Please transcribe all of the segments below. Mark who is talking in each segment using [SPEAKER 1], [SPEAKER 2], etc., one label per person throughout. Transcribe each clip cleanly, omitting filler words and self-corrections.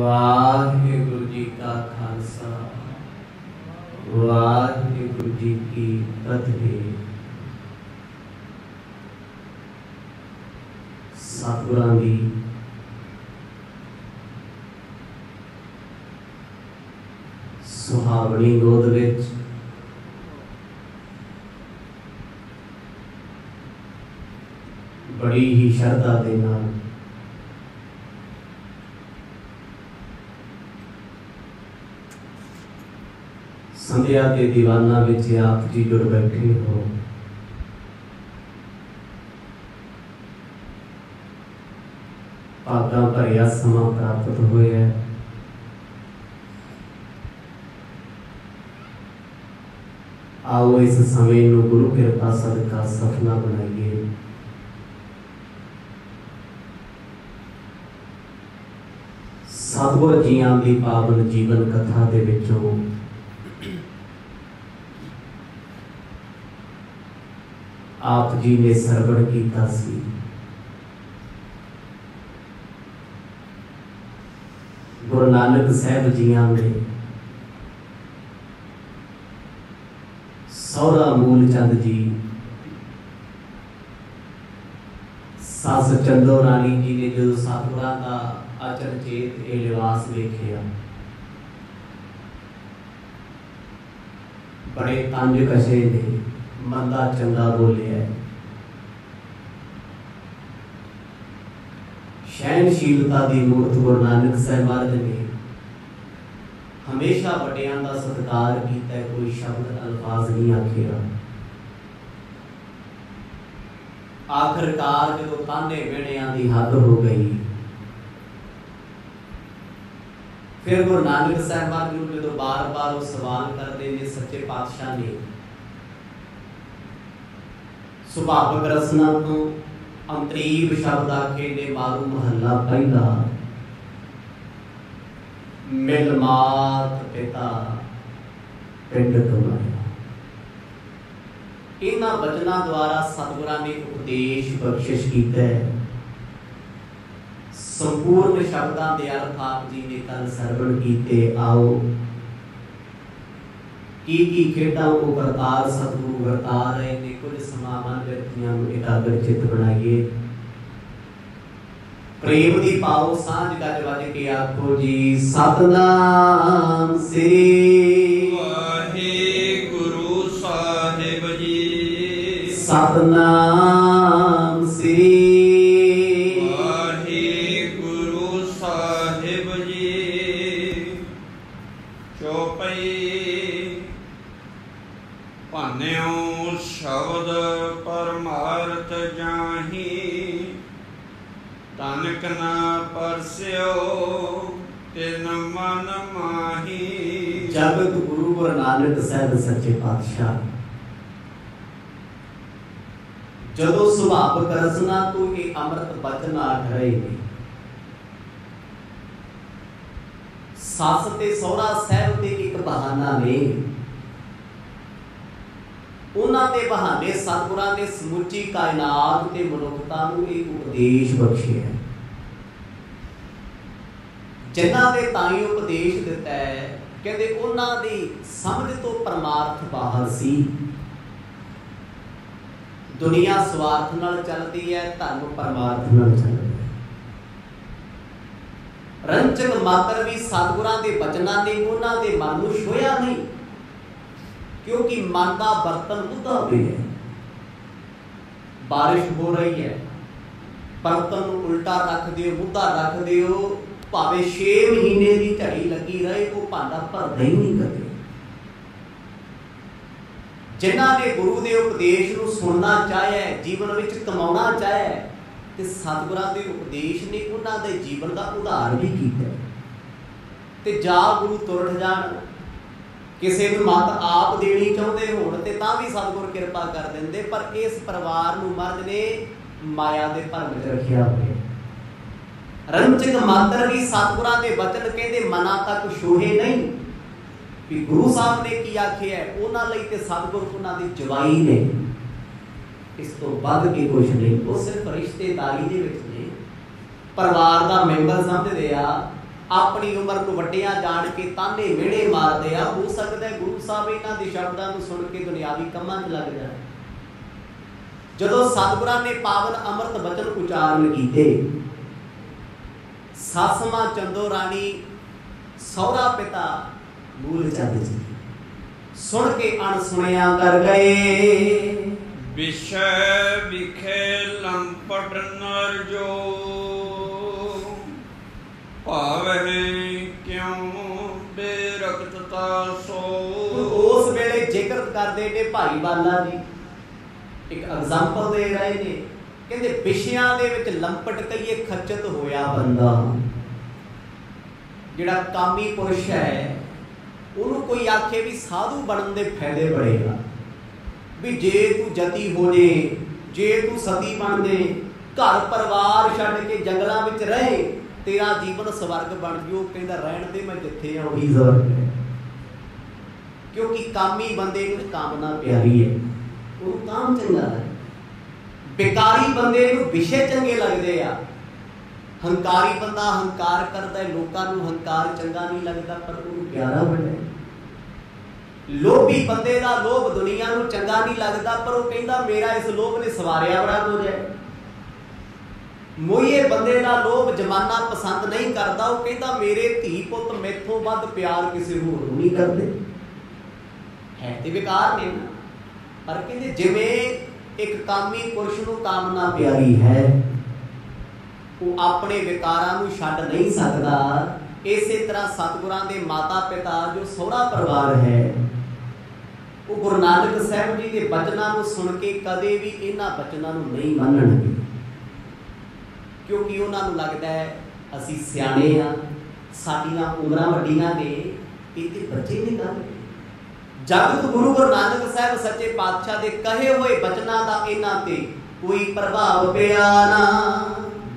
[SPEAKER 1] वाहिगुरु जी का खालसा वाहिगुरु जी की फतेह। सतगुरां दी सुहावनी गोद विच बड़ी ही श्रद्धा दे नाल संध्या के दीवाना विच आप जी जुड़ बैठे हो। भागां भरिया समा प्राप्त होया। आओ इस समय नूं गुरु कृपा सदका सफला बनाइए। सतगुर जियां दी पावन जीवन कथा दे विचों आप जी ने सरवण कीता सी। गुरु नानक साहब जियां ने सौरा मूलचंद जी सस चंदो रानी जी ने जो सतगुरां दा अचरचेत ए लिबास वेखिया बड़े तंज कसे ने मंदा चंगा बोलिया। सहनशीलता की मूर्त गुरु नानक साहब महाराज ने हमेशा वड्डियां दा सत्कार किया। कोई शब्द अल्फाज नहीं आखिया। आखिरकार जो ताने मेड़ियां की हद हो गई फिर गुरु नानक साहब महाराज जो बार बार सवाल करते हैं सच्चे पातशाह ने सुभावक रसना तो अंतरीब शब्द आखे ने मारू महला पहला मिल मात पिता पिंड कमाया। इन्हां वचनां द्वारा सतगुरां ने उपदेश बख्शिश कीता है। संपूर्ण शब्दां दे अर्थ आप जी ने कल सरवण कीते। आओ की खेडां को करतार सतगुरु वरता रहे ने। कुछ समावन व्यक्तियों को एकाग्र चित बनाइए। प्रेम दी पाओ सांझ गज वज के आखो जी सतनाम श्री
[SPEAKER 2] वाहिगुरु साहिब जी।
[SPEAKER 1] सतनाम श्री
[SPEAKER 2] वाहिगुरु साहिब जी। चौपई भान्यो शब्द परमार्थ जाही तनक न परस्यो तिन मन माही।
[SPEAKER 1] जगत गुरु गुरु नानक साहब सच्चे पातशाह जदों सुभावक रसना तो ये अमृत बचन आख रहे हैं। सस ते सौरा साहब ते एक बहाना ने उन्हां दे बहाने सतगुरां ने समुची कायनात ते मनुखता नूं एक उपदेश बख्शिया है। जिन्हां दे ताई उपदेश दिता है कहंदे उन्हां दी समझ तो परमार्थ बाहर सी। दुनिया स्वार्थ नाल चलदी है, धर्म परमार्थ नाल चलदा है। रंचक मात्र भी सतगुरां दे वचनां ने उन्हां दे मन नूं छुया नहीं क्योंकि मन का बर्तन मुद्दा भी है। बारिश हो रही है, बर्तन उल्टा रख दियो, मुद्दा रख दियो, भावे 6 महीने की झड़ी लगी रहे वो भांडा भरदा ही नहीं कदे। जिन्हां ने गुरु के उपदेश नूं सुनना चाहे, जीवन विच कमाउणा चाहे ते सतगुरां दे उपदेश ने उन्हां दे जीवन का उधार भी कीता। ते जा गुरु तुरठ जाण किसी भी मत आप देनी चाहते हो तो भी सतगुर कृपा कर देंगे। पर इस परिवार नूं महाराज ने माया के भरम च रखिया हुआ। रंचक मात्र भी सतगुरां दे वचन कहते मना तक छूहे नहीं भी गुरु साहब ने की आखे है उन्हां लई ते सतगुर उन्हां दी जवाई ने। इस तो वध के कुछ नहीं। वो सिर्फ रिश्तेदारी दे विच ने परिवार का मैंबर समझते आ ਆਪਣੀ ਉਮਰ ਨੂੰ ਵੱਡਿਆਂ ਜਾਣ ਕੇ ਤਾਨੇ ਮਿਹਣੇ ਮਾਰਦੇ ਆ। ਹੋ ਸਕਦਾ ਗੁਰੂ ਸਾਹਿਬ ਇਹਨਾਂ ਦੇ ਸ਼ਬਦਾਂ ਨੂੰ ਸੁਣ ਕੇ ਦੁਨਿਆਵੀ ਕੰਮਾਂ 'ਚ ਲੱਗ ਜਾਣ। ਜਦੋਂ ਸਤਿਗੁਰਾਂ ਨੇ ਪਾਵਨ ਅੰਮ੍ਰਿਤ ਬਚਨ ਉਚਾਰਨ ਕੀਤੇ, ਸੱਸ ਮਾਂ ਚੰਦੋ ਰਾਣੀ, ਸਹੁਰਾ ਪਿਤਾ ਮੂਲ ਚੰਦ ਜੀ ਸੁਣ ਕੇ ਅਣਸੁਣਿਆ ਕਰ ਗਏ।
[SPEAKER 2] ਵਿਸ਼ੈ ਵਿਖੇ ਲੰਪਟ ਨਰ ਜੋ, ਭਾਵਹਿ ਕਿਉਂ ਬੇਰਖਤਤਾ ਸੋ।
[SPEAKER 1] ਉਸ ਵੇਲੇ ਜ਼ਿਕਰ ਕਰਦੇ ਨੇ ਭਾਈ ਬਾਲਾ ਜੀ, ਇੱਕ ਐਗਜ਼ਾਮਪਲ ਦੇ ਰਹੇ ਨੇ। ਕਹਿੰਦੇ ਵਿਸ਼ਿਆਂ ਦੇ ਵਿੱਚ ਲੰਪਟ ਕਹੀਏ ਖੱਚਤ ਹੋਇਆ ਬੰਦਾ, ਜਿਹੜਾ ਕਾਮੀ ਪੁਰਸ਼ ਹੈ, ਉਹਨੂੰ ਕੋਈ ਆਖੇ ਵੀ ਸਾਧੂ ਬਣਨ ਦੇ ਫਾਇਦੇ ਬੜੇ ਆ, ਵੀ ਜੇ ਤੂੰ ਜਤੀ ਹੋ ਜੇ, ਜੇ ਤੂੰ ਸਤੀ ਬਣ ਜੇ, ਘਰ ਪਰਿਵਾਰ ਛੱਡ ਕੇ ਜੰਗਲਾਂ ਵਿੱਚ ਰਹੇ, ਤੇਰਾ ਜੀਵਨ ਸਵਰਗ ਬਣ ਜਾਊ। ਕਹਿੰਦਾ ਰਹਿਣ ਦੇ, ਮੈਂ ਜਿੱਥੇ ਆ ਉਹੀ ਸਵਰਗ ਹੈ। ਕਿਉਂਕਿ ਕਾਮੀ ਬੰਦੇ ਨੂੰ ਕਾਮਨਾ ਪਿਆਰੀ ਹੈ, ਉਹਨੂੰ ਕਾਮ ਚੰਗਾ ਲੱਗਦਾ। ਬੇਕਾਰੀ ਬੰਦੇ ਨੂੰ ਵਿਸ਼ੇ ਚੰਗੇ ਲੱਗਦੇ ਆ। ਹੰਕਾਰੀ ਬੰਦਾ ਹੰਕਾਰ ਕਰਦਾ, ਲੋਕਾਂ ਨੂੰ ਹੰਕਾਰ ਚੰਗਾ ਨਹੀਂ ਲੱਗਦਾ, ਪਰ ਉਹਨੂੰ ਪਿਆਰਾ ਬਣਦਾ। ਲੋਭੀ ਬੰਦੇ ਦਾ ਲੋਭ ਦੁਨੀਆ ਨੂੰ ਚੰਗਾ ਨਹੀਂ ਲੱਗਦਾ, ਪਰ ਉਹ ਕਹਿੰਦਾ ਮੇਰਾ ਇਸ ਲੋਭ ਨੇ ਸਵਾਰਿਆ ਬੜਾ ਹੋ ਜਾਏ। ਮੋਈਏ ਬੰਦੇ ਦਾ ਲੋਭ ਜਮਾਨਾ ਪਸੰਦ ਨਹੀਂ ਕਰਦਾ, ਉਹ ਕਹਿੰਦਾ ਮੇਰੇ ਧੀ ਪੁੱਤ ਮੈਥੋਂ ਵੱਧ ਪਿਆਰ ਕਿਸੇ ਹੋਰ ਨੂੰ ਨਹੀਂ ਕਰਦੇ। ਹੈ ਤੇ ਵਿਕਾਰ ਨੇ ਨਾ, ਪਰ ਕਹਿੰਦੇ ਜਿਵੇਂ ਇੱਕ ਕਾਮੀ ਪੁਰਸ਼ ਨੂੰ ਕਾਮਨਾ ਪਿਆਰੀ ਹੈ, ਉਹ ਆਪਣੇ ਵਿਕਾਰਾਂ ਨੂੰ ਛੱਡ ਨਹੀਂ ਸਕਦਾ। ਇਸੇ ਤਰ੍ਹਾਂ ਸਤਿਗੁਰਾਂ ਦੇ ਮਾਤਾ ਪਿਤਾ ਜੋ ਸਹੁਰਾ ਪਰਿਵਾਰ ਹੈ, ਉਹ ਗੁਰੂ ਨਾਨਕ ਸਾਹਿਬ ਜੀ ਦੇ ਬਚਨਾਂ ਨੂੰ ਸੁਣ ਕੇ ਕਦੇ ਵੀ ਇਹਨਾਂ ਬਚਨਾਂ ਨੂੰ ਨਹੀਂ ਮੰਨਣਗੇ, ਕਿਉਂਕਿ ਉਹਨਾਂ ਨੂੰ ਲੱਗਦਾ ਹੈ ਅਸੀਂ ਸਿਆਣੇ ਆ, ਸਾਡੀਆਂ ਉਮਰਾਂ ਵੱਡੀਆਂ ਨੇ, ਇਹ ਤੇ ਬੱਚੇ ਨੇ ਗੱਲ। ਜਗਤ ਗੁਰੂ ਨਾਨਕ ਸਾਹਿਬ ਸੱਚੇ ਪਾਤਸ਼ਾਹ ਦੇ ਕਹੇ ਹੋਏ ਬਚਨਾਂ ਦਾ ਇਹਨਾਂ ਤੇ ਕੋਈ ਪ੍ਰਭਾਵ ਪਿਆ ਨਾ।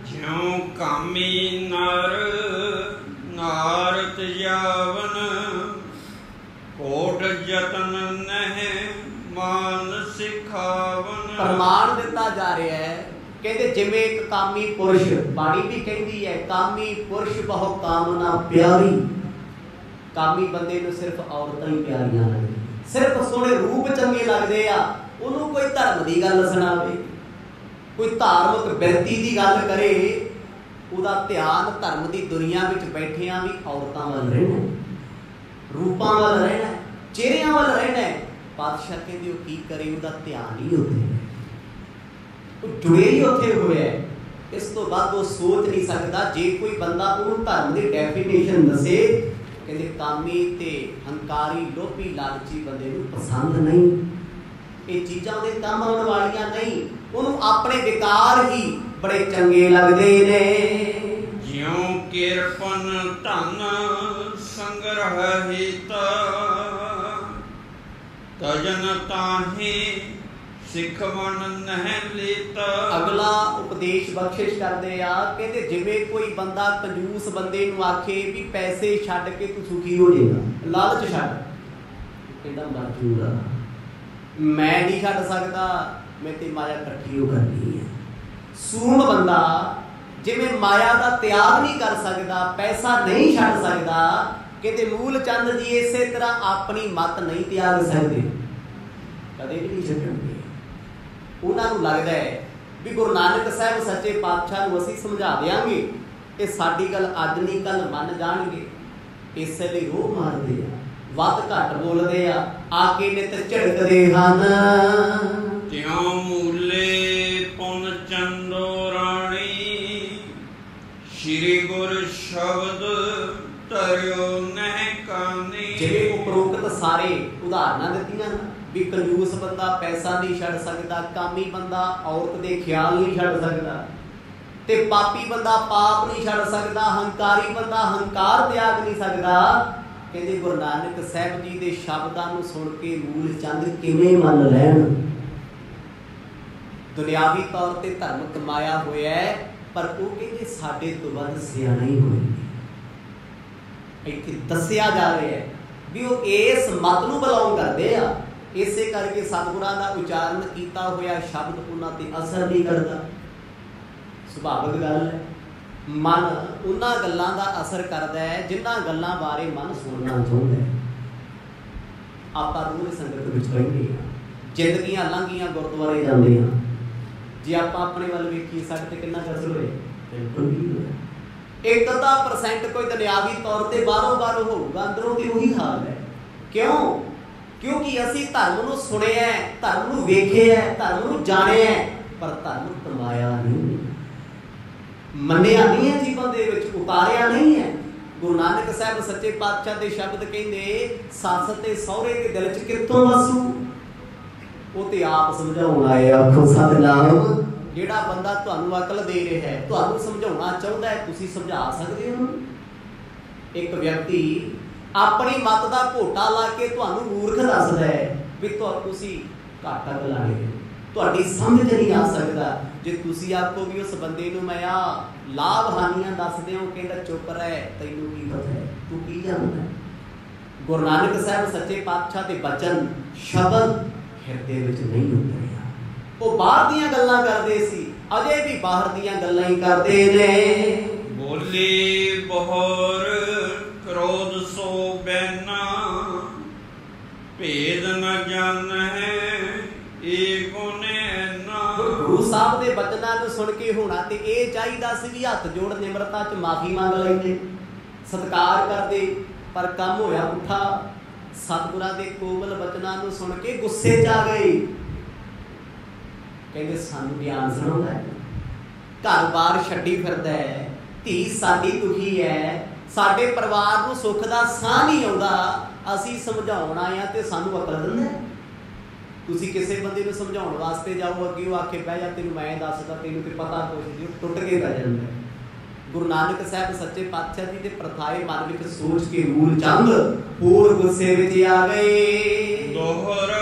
[SPEAKER 2] ਜਿਉ ਕਾਮੀ ਨਰ ਨਾਰਤ ਜਾਵਨ, ਕੋਟ ਜਤਨ ਨਹਿ ਮਾਨ ਸਿਖਾਵਨ। ਪ੍ਰਮਾਣ ਦਿੱਤਾ ਜਾ ਰਿਹਾ ਹੈ, ਕਹਿੰਦੇ ਜਿਵੇਂ ਇੱਕ ਕਾਮੀ ਪੁਰਸ਼, ਬਾਣੀ ਵੀ ਕਹਿੰਦੀ ਹੈ ਕਾਮੀ ਪੁਰਸ਼ ਬਹੁ ਕਾਮਨਾ ਪਿਆਰੀ। ਕਾਮੀ ਬੰਦੇ ਨੂੰ ਸਿਰਫ ਔਰਤਾਂ ਹੀ ਪਿਆਰੀਆਂ ਲੱਗਦੀਆਂ, ਸਿਰਫ ਸੋਹਣੇ ਰੂਪ ਚੰਗੇ ਲੱਗਦੇ ਆ। ਉਹਨੂੰ ਕੋਈ ਧਰਮ ਦੀ ਗੱਲ ਸੁਣਾਵੇ, ਕੋਈ ਧਾਰਮਿਕ ਬਿਰਤੀ ਦੀ ਗੱਲ ਕਰੇ, ਉਹਦਾ ਧਿਆਨ ਧਰਮ ਦੀ ਦੁਨੀਆ ਵਿੱਚ ਬੈਠਿਆਂ ਵੀ ਔਰਤਾਂ ਵੱਲ ਰਹਿਣਾ, ਰੂਪਾਂ ਵੱਲ ਰਹਿਣਾ, ਚਿਹਰਿਆਂ ਵੱਲ ਰਹਿਣਾ। ਪਾਤਸ਼ਾਹ ਕਹਿੰਦੇ ਉਹ ਕੀ ਕਰੇ, ਉਹਦਾ ਧਿਆਨ ਹੀ ਉੱਥੇ, ਉਹ ਜੁੜੇ ਹੀ ਉੱਥੇ ਹੋਇਆ। ਇਸ ਤੋਂ ਬਾਅਦ ਉਹ ਸੋਚ ਨਹੀਂ ਸਕਦਾ। ਜੇ ਕੋਈ ਬੰਦਾ ਉਹਨੂੰ ਧਰਮ ਦੀ ਡੈਫੀਨੇਸ਼ਨ ਦੱਸੇ, ਕਹਿੰਦੇ ਕਾਮੀ ਤੇ ਹੰਕਾਰੀ ਲੋਭੀ ਲਾਲਚੀ ਬੰਦੇ ਨੂੰ ਪਸੰਦ ਨਹੀਂ, ਇਹ ਚੀਜ਼ਾਂ ਦੇ ਕੰਮ ਆਉਣ ਵਾਲੀਆਂ ਨਹੀਂ, ਉਹਨੂੰ ਆਪਣੇ ਵਿਕਾਰ ਹੀ ਬੜੇ ਚੰਗੇ ਲੱਗਦੇ ਨੇ। ਜਿਉ ਕਿਰਪਨ ਧਨ ਸੰਗ੍ਰਹ ਹਿਤ, ਤਜਨ ਤਾਹੀ ਸਿੱਖਵਨ ਨਹਿ ਲੀਤ। ਅਗਲਾ ਉਪਦੇਸ਼ ਬਖਸ਼ਿਸ਼ ਕਰਦੇ ਆ, ਕਹਿੰਦੇ ਜਿਵੇਂ ਕੋਈ ਬੰਦਾ ਕੰਜੂਸ ਬੰਦੇ ਨੂੰ ਆਖੇ ਵੀ ਪੈਸੇ ਛੱਡ ਕੇ ਤੂੰ ਸੁਖੀ ਹੋ ਜਾਏਗਾ, ਲਾਲਚ ਛੱਡ, ਕਹਿੰਦਾ ਮਰ ਜੂਗਾ, ਮੈਂ ਨਹੀਂ ਛੱਡ ਸਕਦਾ, ਮੈਂ ਤੇ ਮਾਇਆ ਇਕੱਠੀ ਹੋ ਕਰਨੀ ਹੈ। ਸੂਮ ਬੰਦਾ ਜਿਵੇਂ ਮਾਇਆ ਦਾ ਤਿਆਗ ਨਹੀਂ ਕਰ ਸਕਦਾ, ਪੈਸਾ ਨਹੀਂ ਛੱਡ ਸਕਦਾ, ਕਹਿੰਦੇ ਮੂਲ ਚੰਦ ਜੀ ਇਸੇ ਤਰ੍ਹਾਂ ਆਪਣੀ ਮੱਤ ਨਹੀਂ ਤਿਆਗ ਸਕਦੇ, ਕਦੇ ਵੀ ਨਹੀਂ ਛੱਡਣਗੇ। ਉਹਨਾਂ ਨੂੰ ਲੱਗਦਾ ਹੈ ਵੀ ਗੁਰੂ ਨਾਨਕ ਸਾਹਿਬ ਸੱਚੇ ਪਾਤਸ਼ਾਹ ਨੂੰ ਅਸੀਂ ਸਮਝਾ ਦਿਆਂਗੇ, ਇਹ ਸਾਡੀ ਗੱਲ ਅੱਜ ਨਹੀਂ ਕੱਲ ਮੰਨ ਜਾਣਗੇ, ਇਸੇ ਲਈ ਰੋਹ ਮਾਰਦੇ ਆ, ਵੱਧ ਘੱਟ ਬੋਲਦੇ ਆ ਕੇ ਨਿਤ ਝਿੜਕਦੇ ਹਨ। ਤਿਉ ਮੂਲੇ ਪੁਨ ਚੰਦੋ ਰਾਣੀ, ਸ਼੍ਰੀ ਗੁਰ ਸ਼ਬਦ ਤਰਿਓ ਨਹਿ ਕਾਨੀ। ਜਿਵੇਂ ਉਪਰੋਕਤ ਸਾਰੇ ਉਦਾਹਰਨਾਂ ਦਿੱਤੀਆਂ ਨਾ, ਵੀ ਕੰਜੂਸ ਬੰਦਾ ਪੈਸਾ ਨਹੀਂ ਛੱਡ ਸਕਦਾ, ਕਾਮੀ ਬੰਦਾ ਔਰਤ ਦੇ ਖਿਆਲ ਨਹੀਂ ਛੱਡ ਸਕਦਾ, ਤੇ ਪਾਪੀ ਬੰਦਾ ਪਾਪ ਨਹੀਂ ਛੱਡ ਸਕਦਾ, ਹੰਕਾਰੀ ਬੰਦਾ ਹੰਕਾਰ ਤਿਆਗ ਨਹੀਂ ਸਕਦਾ। ਕਹਿੰਦੇ ਗੁਰੂ ਨਾਨਕ ਸਾਹਿਬ ਜੀ ਦੇ ਸ਼ਬਦਾਂ ਨੂੰ ਸੁਣ ਕੇ ਮੂਲ ਚੰਦ ਕਿਵੇਂ ਮੰਨ ਲੈਣ। ਦੁਨਿਆਵੀ ਤੌਰ ਤੇ ਧਰਮ ਕਮਾਇਆ ਹੋਇਆ ਹੈ, ਪਰ ਉਹ ਕਹਿੰਦੇ ਸਾਡੇ ਤੋਂ ਵੱਧ ਸਿਆਣੇ ਹੀ ਹੋਣਗੇ। ਇੱਥੇ ਦੱਸਿਆ ਜਾ ਰਿਹਾ ਹੈ ਵੀ ਉਹ ਇਸ ਮਤ ਨੂੰ ਬਿਲੋਂਗ ਕਰਦੇ ਆ, ਇਸੇ ਕਰਕੇ ਸਤਿਗੁਰਾਂ ਦਾ ਉਚਾਰਨ ਕੀਤਾ ਹੋਇਆ ਸ਼ਬਦ ਉਹਨਾਂ ਤੇ ਅਸਰ ਨਹੀਂ ਕਰਦਾ। ਸੁਭਾਵਿਕ ਗੱਲ ਹੈ,
[SPEAKER 1] मन उन्हां गल्लां दा असर करदा है जिन्हां गल्लां बारे मन सुनना चाहुंदा है। आपां रोज़ संगत विच बैठे हां, जिंदगियां लंघियां गुरुद्वारे जांदे हां, जे आपां अपने वल वेखीए साडे ते किन्ना असर होए? बिल्कुल भी नहीं होया। 1% कोई दुनियावी तौर पर बारों बारों होगा, अंदरों तो वही हाल है। क्यों? क्योंकि असी धर्म नूं सुनिया, धर्म नूं वेखिया, धर्म नूं जानिया, पर धर्म कमाया नहीं, मन्निया नहीं है, जीवन दे विच उतारिया नहीं है। गुरु नानक साहब सच्चे पातशाह दे शब्द कहंदे, सੱਸ ते सहुरे दे दिल च कित्थों वसू, वो ते आप समझाउण आए। आखो सतनाम। ਜਿਹੜਾ ਬੰਦਾ ਤੁਹਾਨੂੰ ਅਕਲ ਦੇ ਰਿਹਾ ਹੈ, ਤੁਹਾਨੂੰ ਸਮਝਾਉਣਾ ਚਾਹੁੰਦਾ ਹੈ, ਤੁਸੀਂ ਸਮਝਾ ਸਕਦੇ ਹੋ। ਇੱਕ ਵਿਅਕਤੀ ਆਪਣੀ ਮੱਤ ਦਾ ਘੋਟਾ ਲਾ ਕੇ ਤੁਹਾਨੂੰ ਮੂਰਖ ਦੱਸਦਾ ਹੈ ਵੀ ਤੁਸੀਂ ਘੱਟ ਅਕਲ ਵਾਲੇ ਹੋ, ਤੁਹਾਡੀ ਸਮਝ ਨਹੀਂ ਆ ਸਕਦਾ। ਜੇ ਤੁਸੀਂ ਆਖੋ ਵੀ ਉਸ ਬੰਦੇ ਨੂੰ ਮੈਂ ਆ ਲਾਭ ਹਾਨੀਆਂ ਦੱਸਦੇ ਹੋ, ਕਹਿੰਦਾ ਚੁੱਪ ਰਹਿ, ਤੈਨੂੰ ਕੀ ਪਤਾ ਹੈ, ਤੂੰ ਕੀ ਜਾਣਦਾ। ਗੁਰੂ ਨਾਨਕ ਸਾਹਿਬ ਸੱਚੇ ਪਾਤਸ਼ਾਹ ਦੇ ਬਚਨ ਸ਼ਬਦ ਹਿਰਦੇ ਵਿੱਚ ਨਹੀਂ ਉਤਰਿਆ। ਉਹ ਬਾਹਰ ਦੀਆਂ ਗੱਲਾਂ ਕਰਦੇ ਸੀ, ਅਜੇ ਵੀ ਬਾਹਰ ਦੀਆਂ ਗੱਲਾਂ ਹੀ ਕਰਦੇ ਨੇ।
[SPEAKER 2] ਬੋਲੇ ਬਹੁਰ ਕ੍ਰੋਧ ਸੋ ਬੈਨਾ, ਭੇਦ ਨ ਜਾਣੈ ਏ ਗੁਣ ਐਨਾ। ਗੁਰੂ
[SPEAKER 1] ਸਾਹਿਬ ਦੇ ਬਚਨਾਂ ਨੂੰ ਸੁਣ ਕੇ ਹੋਣਾ ਤੇ ਇਹ ਚਾਹੀਦਾ ਸੀ ਵੀ ਹੱਥ ਜੋੜ ਨਿਮਰਤਾ ਚ ਮਾਫੀ ਮੰਗ ਲੈਂਦੇ, ਸਤਿਕਾਰ ਕਰਦੇ, ਪਰ ਕੰਮ ਹੋਇਆ ਪੁੱਠਾ। ਸਤਿਗੁਰਾਂ ਦੇ ਕੋਮਲ ਬਚਨਾਂ ਨੂੰ ਸੁਣ ਕੇ ਗੁੱਸੇ ਚ ਆ ਗਏ। ਕਹਿੰਦੇ ਸਾਨੂੰ ਗਿਆਨ ਸੁਣਾਉਂਦਾ ਹੈ, ਘਰ-ਬਾਰ ਛੱਡੀ ਫਿਰਦਾ ਹੈ, ਧੀ ਸਾਡੀ ਦੁਖੀ ਹੈ, ਸਾਡੇ ਪਰਿਵਾਰ ਨੂੰ ਸੁੱਖ ਦਾ ਸਾਹ ਨਹੀਂ ਆਉਂਦਾ, ਅਸੀਂ ਸਮਝਾਉਣ ਆਏ ਹਾਂ ਤੇ ਸਾਨੂੰ ਅਕਲ ਦਿੰਦਾ। ਤੁਸੀਂ ਕਿਸੇ ਬੰਦੇ ਨੂੰ ਸਮਝਾਉਣ ਵਾਸਤੇ ਜਾਓ, ਅੱਗੇ ਉਹ ਆਖੇ ਬਹਿ ਜਾ, ਤੈਨੂੰ ਮੈਂ ਦੱਸਦਾ, ਤੈਨੂੰ ਤੇ ਪਤਾ ਕੁਛ ਨਹੀਂ, ਉਹ ਟੁੱਟ ਕੇ ਬਹਿ ਜਾਂਦਾ। ਗੁਰੂ ਨਾਨਕ ਸਾਹਿਬ ਸੱਚੇ ਪਾਤਸ਼ਾਹ ਜੀ ਦੇ ਪ੍ਰਥਾਏ ਮਨ ਵਿੱਚ ਸੋਚ ਕੇ ਮੂਲ ਚੰਦ ਹੋਰ ਗੁੱਸੇ ਵਿੱਚ ਆ ਗਏ।
[SPEAKER 2] ਦੋਹਰਾ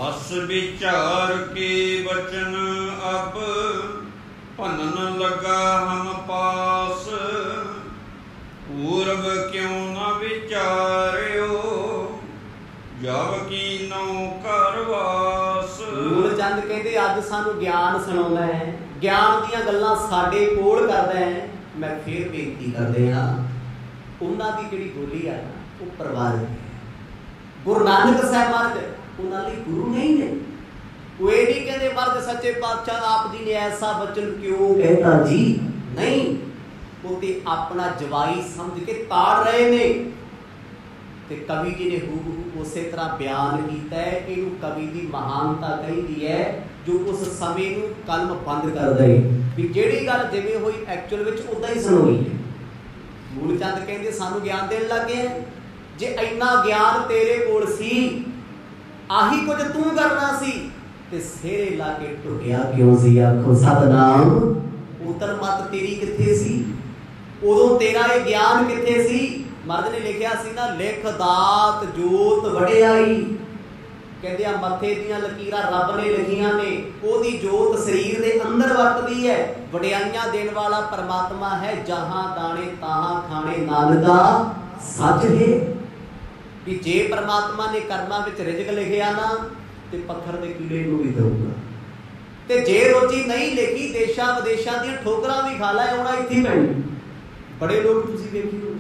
[SPEAKER 2] अस विचार के वचन अब भनन लगा हम पास, पूर्व क्यों न विचार्यो जब कीनो करवास।
[SPEAKER 1] मूलचंद कहते अज सानू ज्ञान सुनाउंदा है, ज्ञान दीयां गल्लां साडे कोल करदा है। मैं फिर बेनती करदे हां, उन्हां दी जिहड़ी बोली है ना वो परवार है। गुरु नानक साहब महाराज उन्हां लई गुरु नहीं ने। वो ये नहीं कहते मर्द सच्चे पातशाह आप जी ने ऐसा वचन क्यों कहता जी, नहीं, वो ते अपना जवाई समझ के ताड़ रहे ने। ते कवि जी ने हूबहू उसे तरह बयान किया है। इहनूं कवि की महानता कही है जो उस समय नूं कलम बंद कर दे भी जिहड़ी गल जिवें होई एक्चुअल विच उदां ही सुनोई है। मूलचंद कहंदे सानूं ज्ञान देण लगे, जे इन्ना ज्ञान तेरे कोल सी, आही कुछ तू करना सी, ते सेरे ला के टुटिया क्यों सी। आखो सतनाम। उतर मत तेरी किथे सी, उदों तेरा ये ज्ञान किथे सी। मर्द ने लिखिया सी ना, लिख दात जोत वडियाई, कहते आ मथे दीयां लकीरां रब ने लिखियां ने, ओदी जोत शरीर दे अंदर वरतदी है। वडियाइयां देण वाला परमात्मा है, जहां दाणे तहां खाणे नानका सच है। कि जे परमात्मा ने कर्मां विच रिजक लिखिया ना ते पत्थर दे कीड़े नूं भी दऊगा, ते जे रोजी नहीं लिखी देशां विदेशां दी ठोकरां भी खा लै, आउणा इत्थे ही पैणी। बड़े लोग तुसीं वेखिओ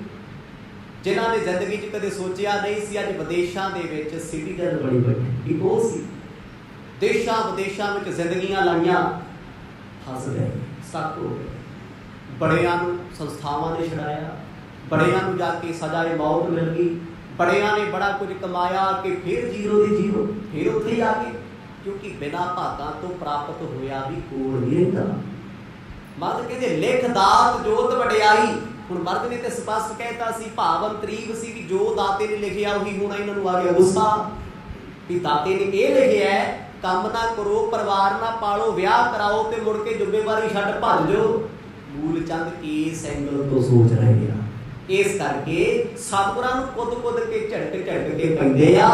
[SPEAKER 1] जिन्हां ने जिंदगी च कदे सोचिया नहीं सी, अज विदेशां दे विच सिटीजन बणी बैठे। इक ओह सी देशां विदेशां विच जिंदगियां लाइयां, फस गए, सक हो गए। बड़ियां नूं संस्थावां ने छड़ाया, बड़ियां नूं जाके सजाए मौत मिल गई, बड़िया ने बड़ा कुछ कमाया कि फिर जीरो दे जीरो, फिर उत्थे ही आ गए, क्योंकि बिना भागां तो प्राप्त होया भी कोल नहीं रहिंदा। मर्द कहते लिख दात जोत वडियाई। हुण मर्द ने तो स्पष्ट कहता सी, भावन तरीब सी कि जो दाते ने लिखिया उही होना। इन्हां नूं आ गया गुस्सा कि दाते ने यह लिखिया है, काम ना करो, परिवार ना पालो, विआह कराओ ते मुड़ के जुम्मेवारी छड्ड भज जाओ। मूलचंद इस एंगल तो सोच रहे हैं। इस करके सतगुरां नूं कुद के झटक के पैंदे आ,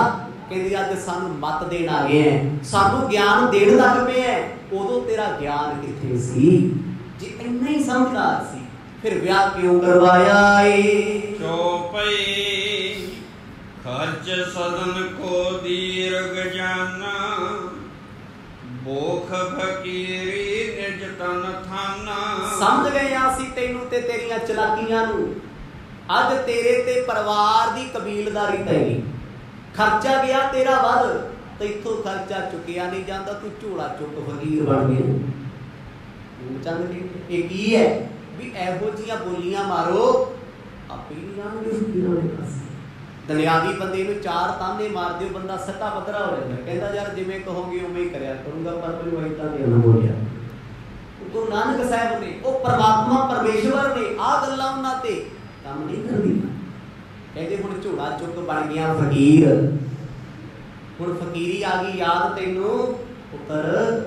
[SPEAKER 1] कहंदे अज सानूं मत देण आ गए हैं, सानूं ज्ञान देण लग पे है। उदों तेरा ज्ञान किथे सी? जे इन्ना ही समझदार सी फिर विआह क्यों करवाया ए?
[SPEAKER 2] चौपई खर्च सदन को दीर्घ जाना, बोख फकीरी ਨਿਜ ਤਨ ਥਾਨਾ।
[SPEAKER 1] ਸਮਝ ਗਏ ਅਸੀਂ ਤੈਨੂੰ ਤੇ ਤੇਰੀਆਂ ਚਲਾਕੀਆਂ ਨੂੰ। ਅੱਜ ਤੇਰੇ ਤੇ ਪਰਿਵਾਰ ਦੀ ਕਬੀਲਦਾਰੀ ਪੈ ਗਈ, ਖਰਚਾ ਗਿਆ ਤੇਰਾ ਵੱਧ, ਤੈਥੋਂ ਖਰਚਾ ਚੁੱਕਿਆ ਨਹੀਂ ਜਾਂਦਾ, ਤੂੰ ਝੋਲਾ ਚੁੱਕ ਫਕੀਰ ਬਣ ਗਿਆ। ਚੰਦ ਇਹ ਕੀ ਹੈ ਵੀ ਇਹੋ ਜਿਹੀਆਂ ਬੋਲੀਆਂ ਮਾਰੋ ਆਪੇ ਨਹੀਂ ਜਾਣਗੇ ਫਕੀਰਾਂ ਦੇ ਪਾਸੇ। ਦੁਨਿਆਵੀ ਬੰਦੇ ਨੂੰ ਚਾਰ ਤਾਨੇ ਮਾਰ ਦਿਓ, ਬੰਦਾ ਸੱਟਾ ਪੱਧਰਾ ਹੋ ਜਾਂਦਾ, ਕਹਿੰਦਾ ਯਾਰ ਜਿਵੇਂ ਕਹੋਗੇ ਉਵੇਂ ਹੀ ਕਰਿਆ ਕਰੂੰਗਾ, ਪਰ ਮੈਨੂੰ ਏਦਾਂ ਨਹੀਂ ਨਾ ਬੋਲਿਆ। ਗੁਰੂ ਨਾਨਕ ਸਾਹਿਬ ਨੇ, ਉਹ ਪਰਮਾਤਮਾ ਪਰਮੇਸ਼ਵਰ ਨੇ, ਆਹ ਗੱਲਾਂ ਉਹਨਾਂ ਤੇ ਕੰਮ ਨਹੀਂ ਕਰਦੀ। ਕਹਿੰਦੇ ਹੁਣ ਝੋਲਾ ਚੁੱਕ ਬਣ ਗਿਆ ਫਕੀਰ, ਹੁਣ ਫਕੀਰੀ ਆ ਗਈ ਯਾਦ ਤੈਨੂੰ ਪੁੱਤਰ,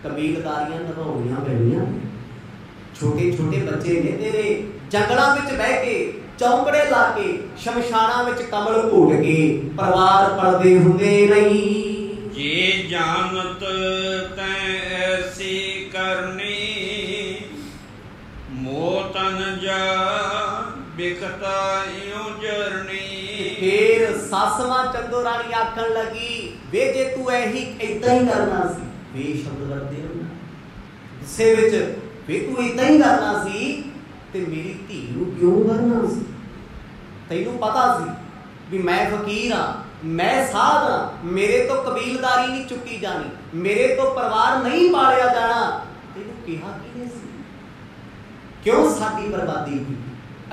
[SPEAKER 1] ਕਬੀਲਦਾਰੀਆਂ ਨਿਭਾਉਣੀਆਂ ਪੈਣੀਆਂ। ਛੋਟੇ ਛੋਟੇ ਬੱਚੇ ਨੇ ਤੇਰੇ, ਜੰਗਲਾਂ ਵਿੱਚ ਬਹਿ ਕੇ, ਚੌਂਕੜੇ ਲਾ ਕੇ, ਸ਼ਮਸ਼ਾਨਾਂ ਵਿੱਚ ਕਮਲ ਘੋਟ ਕੇ ਪਰਿਵਾਰ ਪਲਦੇ ਹੁੰਦੇ ਨਹੀਂ।
[SPEAKER 2] ਜੇ ਜਾਣਤ ਤੈ ਐਸੀ ਕਰਨੀ, ਮੋਤਨ ਜਾ ਬਿਖਤਾ ਇਉ ਜਰਨੀ।
[SPEAKER 1] ਫੇਰ ਸੱਸ ਮਾਂ ਚੰਦੋ ਰਾਣੀ ਆਖਣ ਲੱਗੀ, ਵੇ ਜੇ ਤੂੰ ਇਹੀ ਏਦਾਂ ਹੀ ਕਰਨਾ ਸੀ, ਬੇਸ਼ਬਦ ਕਰਦੇ ਹੋ ਗੁੱਸੇ ਵਿੱਚ, ਵੇ ਤੂੰ ਏਦਾਂ ਹੀ ਕਰਨਾ ਸੀ ਤੇ ਮੇਰੀ ਧੀ ਨੂੰ ਕਿਉਂ ਕਰਨਾ ਸੀ? ਤੈਨੂੰ ਪਤਾ ਸੀ ਵੀ ਮੈਂ ਫਕੀਰ ਹਾਂ, ਮੈਂ ਸਾਧ ਹਾਂ, ਮੇਰੇ ਤੋਂ ਕਬੀਲਦਾਰੀ ਨਹੀਂ ਚੁੱਕੀ ਜਾਣੀ, ਮੇਰੇ ਤੋਂ ਪਰਿਵਾਰ ਨਹੀਂ ਪਾਲਿਆ ਜਾਣਾ, ਤੈਨੂੰ ਕਿਹਾ ਕਿਹਨੇ ਸੀ? ਕਿਉਂ ਸਾਡੀ ਬਰਬਾਦੀ ਕੀਤੀ?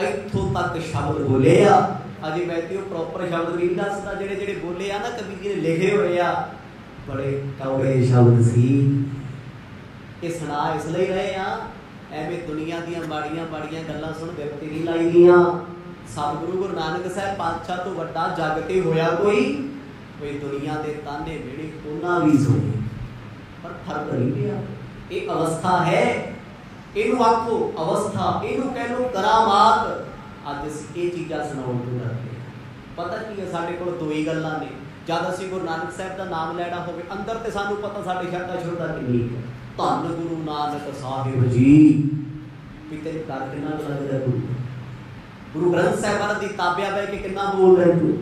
[SPEAKER 1] ਇੱਥੋਂ ਤੱਕ ਸ਼ਬਦ ਬੋਲੇ ਆ। ਅਜੇ ਮੈਂ ਤੇ ਉਹ ਪ੍ਰੋਪਰ ਸ਼ਬਦ ਨਹੀਂ ਦੱਸਦਾ, ਜਿਹੜੇ ਜਿਹੜੇ ਬੋਲੇ ਆ ਨਾ ਕਵੀ ਜੀ ਨੇ ਲਿਖੇ ਹੋਏ ਆ, ਬੜੇ ਕੌੜੇ ਸ਼ਬਦ ਸੀ। ਇਹ ਸੁਣਾ ਇਸ ਲਈ ਰਹੇ ਆ, ਐਵੇਂ ਦੁਨੀਆ ਦੀਆਂ ਮਾੜੀਆਂ ਮਾੜੀਆਂ ਗੱਲਾਂ ਸੁਣ ਦਿਲ ਤੇ ਨਹੀਂ ਲਾਈਦੀਆਂ। ਸਤਿਗੁਰੂ ਗੁਰੂ ਨਾਨਕ ਸਾਹਿਬ ਪਾਤਸ਼ਾਹ ਤੋਂ ਵੱਡਾ ਜੱਗ ਤੇ ਹੋਇਆ ਕੋਈ ਦੁਨੀਆ ਦੇ ਤਾਨੇ ਜਿਹੜੇ ਉਹਨਾਂ ਵੀ ਸੁਣੇ, ਪਰ ਫਰਕ ਨਹੀਂ ਪਿਆ। ਇਹ ਅਵਸਥਾ ਹੈ, ਇਹਨੂੰ ਆਖੋ ਅਵਸਥਾ, ਇਹਨੂੰ ਕਹਿ ਲਓ ਕਰਾਮਾਤ। ਅੱਜ ਅਸੀਂ ਇਹ ਚੀਜ਼ਾਂ ਸੁਣਾਉਣ ਤੋਂ ਡਰਦੇ ਹਾਂ। ਪਤਾ ਕੀ ਹੈ, ਸਾਡੇ ਕੋਲ ਦੋ ਹੀ ਗੱਲਾਂ ਨੇ। ਜਦ ਅਸੀਂ ਗੁਰੂ ਨਾਨਕ ਸਾਹਿਬ ਦਾ ਨਾਮ ਲੈਣਾ ਹੋਵੇ, ਅੰਦਰ ਤੇ ਸਾਨੂੰ ਪਤਾ ਸਾਡੇ ਸ਼ਰਧਾ ਸ਼ੁਰਧਾ ਕਿੰਨੀ ਹੈ। ਧੰਨ ਗੁਰੂ ਨਾਨਕ ਸਾਹਿਬ ਜੀ, ਵੀ ਤੈਨੂੰ ਕਰ ਕਿੰਨਾ ਲੱਗਦਾ ਗੁਰੂ ਗ੍ਰੰਥ ਸਾਹਿਬਾਨ ਦੀ ਤਾਬਿਆ ਬਹਿ ਕੇ ਕਿੰਨਾ ਬੋਲ ਰਿਹਾ ਤੂੰ,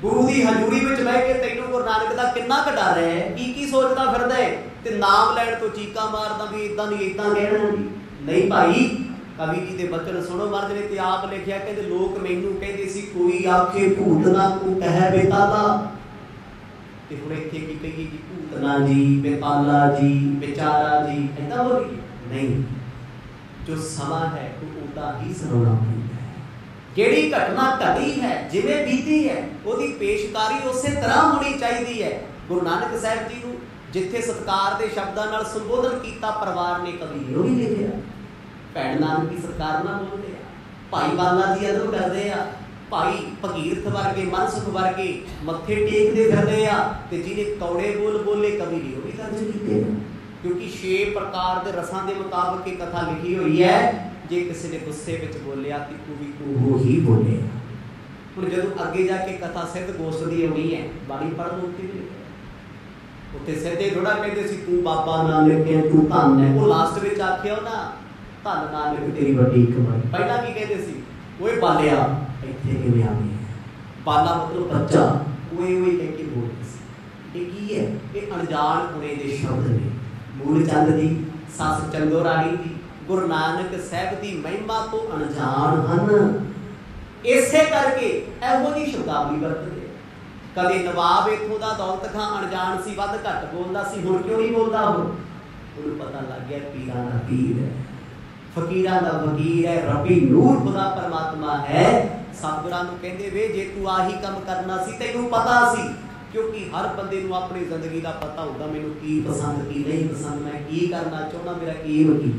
[SPEAKER 1] ਗੁਰੂ ਦੀ ਹਜ਼ੂਰੀ ਵਿੱਚ ਬਹਿ ਕੇ ਤੈਨੂੰ ਗੁਰੂ ਨਾਨਕ ਦਾ ਕਿੰਨਾ ਕੁ ਡਰ ਹੈ, ਕੀ ਕੀ ਸੋਚਦਾ ਫਿਰਦਾ ਹੈ, ਤੇ ਨਾਮ ਲੈਣ ਤੋਂ ਚੀਕਾਂ ਮਾਰਦਾ ਵੀ ਇਦਾਂ ਨਹੀਂ ਇਦਾਂ ਕਹਿਣਾ ਜੀ। ਨਹੀਂ ਭਾਈ, ਕਵੀ ਜੀ ਦੇ ਬਚਨ ਸੁਣੋ। ਮਹਾਰਾਜ ਨੇ ਤੇ ਆਪ ਲਿਖਿਆ, ਕਹਿੰਦੇ ਲੋਕ ਮੈਨੂੰ ਕਹਿੰਦੇ ਸੀ ਕੋਈ ਆਖੇ ਭੂਤ ਨਾ ਤੂੰ ਕਹਿ ਬੇਤਾਲਾ, ਤੇ ਹੁਣ ਇੱਥੇ ਕੀ ਕਹੀਏ ਜੀ, ਭੂਤਨਾ ਜੀ, ਬੇਤਾਲਾ ਜੀ, ਵਿਚਾਰਾ ਜੀ, ਏਦਾਂ ਬੋਲੀ ਨਹੀਂ। ਜੋ ਸਮਾਂ ਹੈ ਉਹ ਉਦਾਂ ਹੀ ਸੁਣਾਉਣਾ ਪੈਂਦਾ ਹੈ। ਜਿਹੜੀ ਘਟਨਾ ਘਟੀ ਹੈ, ਜਿਵੇਂ ਬੀਤੀ ਹੈ, ਉਹਦੀ ਪੇਸ਼ਕਾਰੀ ਉਸੇ ਤਰ੍ਹਾਂ ਹੋਣੀ ਚਾਹੀਦੀ ਹੈ। ਗੁਰੂ ਨਾਨਕ ਸਾਹਿਬ ਜੀ ਨੂੰ ਜਿੱਥੇ ਸਤਿਕਾਰ ਦੇ ਸ਼ਬਦਾਂ ਨਾਲ ਸੰਬੋਧਨ ਕੀਤਾ ਪਰਿਵਾਰ ਨੇ, ਕਵੀ ਉਹ ਵੀ ਲਿਖਿਆ। ਭੈਣ ਨਾਨਕੀ ਸਰਕਾਰ ਨਾਲ ਬੋਲਦੇ ਆ, ਭਾਈ ਬਾਲਾ ਜੀ ਅਦਬ ਕਰਦੇ ਆ, ਭਾਈ ਭਗੀਰਥ ਵਰਗੇ, ਮਨਸੁਖ ਵਰਗੇ ਮੱਥੇ ਟੇਕਦੇ ਫਿਰਦੇ ਆ, ਤੇ ਜਿਹਨੇ ਕੌੜੇ ਬੋਲ ਬੋਲੇ ਕਵੀ ਨੇ ਉਹ ਵੀ ਦਰਜ ਕੀਤੇ। ਕਿਉਂਕਿ 6 ਪ੍ਰਕਾਰ ਦੇ ਰਸਾਂ ਦੇ ਮੁਤਾਬਕ ਇਹ ਕਥਾ ਲਿਖੀ ਹੋਈ ਹੈ। ਜੇ ਕਿਸੇ ਨੇ ਗੁੱਸੇ ਵਿੱਚ ਬੋਲਿਆ ਤੇ ਉਹ ਵੀ ਉਹ ਹੀ ਬੋਲੇ। ਹੁਣ ਜਦੋਂ ਅੱਗੇ ਜਾ ਕੇ ਕਥਾ ਸਿੱਧ ਗੋਸ਼ਟ ਦੀ ਆਉਣੀ ਹੈ, ਬਾਣੀ ਪੜ੍ਹਨ ਉੱਤੇ ਵੀ ਉੱਥੇ ਸਿੱਧੇ ਥੋੜਾ ਕਹਿੰਦੇ ਸੀ ਤੂੰ ਬਾਬਾ ਨਾਨਕ ਹੈ, ਤੂੰ ਧੰਨ ਹੈ। ਉਹ ਲਾਸਟ ਵਿੱਚ ਆਖਿਆ ਨਾ, ਧੰਨ ਨਾਨਕ ਤੇਰੀ ਵੱਡੀ ਕਮਾਈ। ਪਹਿਲਾਂ ਕੀ ਕਹਿੰਦੇ ਸੀ, ਓਏ ਬਾਲਿਆ ਇੱਥੇ ਕਿਵੇਂ ਆ ਗਏ? ਬਾਲਾ ਮਤਲਬ ਬੱਚਾ, ਓਏ ਓਏ ਕਹਿ ਕੇ ਬੋਲਦੇ ਸੀ। ਇਹ ਕੀ ਹੈ? ਇਹ ਅਣਜਾਣ ਪੁਣੇ ਦੇ ਸ਼ਬਦ ਨੇ। ਮੂਲ ਚੰਦ ਦੀ, ਸੱਸ ਚੰਦੋ ਰਾਣੀ ਦੀ, ਗੁਰੂ ਨਾਨਕ ਸਾਹਿਬ ਦੀ ਮਹਿਮਾ ਤੋਂ ਅਣਜਾਣ ਹਨ। ਇਸੇ ਕਰਕੇ ਇਹੋ ਜਿਹੀ ਸ਼ਬਦਾਵਲੀ ਵਰਤਦੇ। ਕਦੇ ਨਵਾਬ ਇੱਥੋਂ ਦਾ ਦੌਲਤ ਖਾਂ ਅਣਜਾਣ ਸੀ, ਵੱਧ ਘੱਟ ਬੋਲਦਾ ਸੀ, ਹੁਣ ਕਿਉਂ ਨਹੀਂ ਬੋਲਦਾ? ਉਹਨੂੰ ਪਤਾ ਲੱਗ ਗਿਆ ਪੀਰਾਂ ਦਾ ਪੀਰ ਹੈ, ਫਕੀਰਾਂ ਦਾ ਫਕੀਰ ਹੈ, ਰੱਬੀ ਨੂਰ ਖੁਦਾ ਪਰਮਾਤਮਾ ਹੈ। ਸਤਿਗੁਰਾਂ ਨੂੰ ਕਹਿੰਦੇ ਵੇ ਜੇ ਤੂੰ ਆਹੀ ਕੰਮ ਕਰਨਾ ਸੀ, ਤੈਨੂੰ ਪਤਾ ਸੀ। ਕਿਉਂਕਿ ਹਰ ਬੰਦੇ ਨੂੰ ਆਪਣੀ ਜ਼ਿੰਦਗੀ ਦਾ ਪਤਾ ਹੁੰਦਾ, ਮੈਨੂੰ ਕੀ ਪਸੰਦ ਕੀ ਨਹੀਂ ਪਸੰਦ, ਮੈਂ ਕੀ ਕਰਨਾ ਚਾਹੁੰਦਾ, ਮੇਰਾ ਕੀ ਵਕੀ।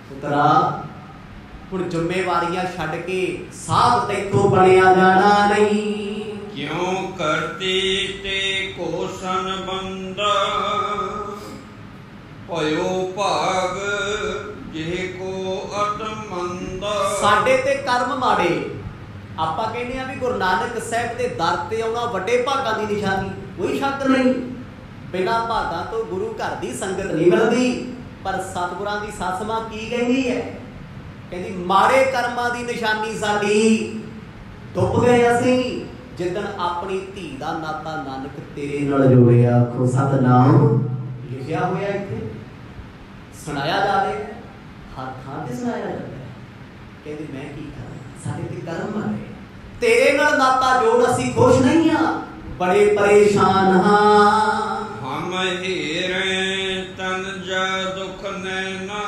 [SPEAKER 1] ਪੁੱਤਰਾ ਹੁਣ ਜ਼ਿੰਮੇਵਾਰੀਆਂ ਛੱਡ ਕੇ ਸਾਧ ਤੈਥੋਂ ਬਣਿਆ ਜਾਣਾ ਨਹੀਂ।
[SPEAKER 2] ਕਿਉਂ ਕਰਤੀ ਤੇ ਕੋਸਨ ਬੰਦਾ, ਭਇਓ ਭਾਗ ਜੇ ਕੋ ਅਤਮੰਦਾ। ਸਾਡੇ
[SPEAKER 1] ਤੇ ਕਰਮ ਮਾੜੇ। ਆਪਾਂ ਕਹਿੰਦੇ ਆ ਵੀ ਗੁਰੂ ਨਾਨਕ ਸਾਹਿਬ ਦੇ ਦਰ ਤੇ ਆਉਣਾ ਵੱਡੇ ਭਾਗਾਂ ਦੀ ਨਿਸ਼ਾਨੀ, ਕੋਈ ਸ਼ੱਕ ਨਹੀਂ। ਬਿਨਾਂ ਭਾਗਾਂ ਤੋਂ ਗੁਰੂ ਘਰ ਦੀ ਸੰਗਤ ਨਹੀਂ ਮਿਲਦੀ। ਪਰ ਸਤਿਗੁਰਾਂ ਦੀ ਸੱਸ ਮਾਂ ਕੀ ਕਹਿੰਦੀ ਹੈ? ਕਹਿੰਦੀ ਮਾੜੇ ਕਰਮਾਂ ਦੀ ਨਿਸ਼ਾਨੀ ਸਾਡੀ। ਡੁੱਬ ਗਏ ਅਸੀਂ ਜਿੱਦਣ ਆਪਣੀ ਧੀ ਦਾ ਨਾਤਾ ਨਾਨਕ ਤੇਰੇ ਨਾਲ ਜੋੜਿਆ। ਆਖੋ ਸਤਿਨਾਮ। ਲਿਖਿਆ ਹੋਇਆ ਇੱਥੇ ਸੁਣਾਇਆ ਜਾ ਰਿਹਾ, ਹਰ ਥਾਂ ਤੇ ਸੁਣਾਇਆ ਜਾਂਦਾ ਹੈ। ਕਹਿੰਦੇ ਮੈਂ ਕੀ ਕਰਾਂ, ਸਾਡੇ ਤੇ ਕਰਮ ਆ ਰਹੇ, ਤੇਰੇ ਨਾਲ ਨਾਤਾ ਜੋੜ ਅਸੀਂ ਖੁਸ਼ ਨਹੀਂ ਹਾਂ, ਬੜੇ ਪਰੇਸ਼ਾਨ ਹਾਂ।
[SPEAKER 2] ਹਮ ਹੀਰੇ ਤਨ ਜਾ ਦੁਖ ਨੈਨਾ,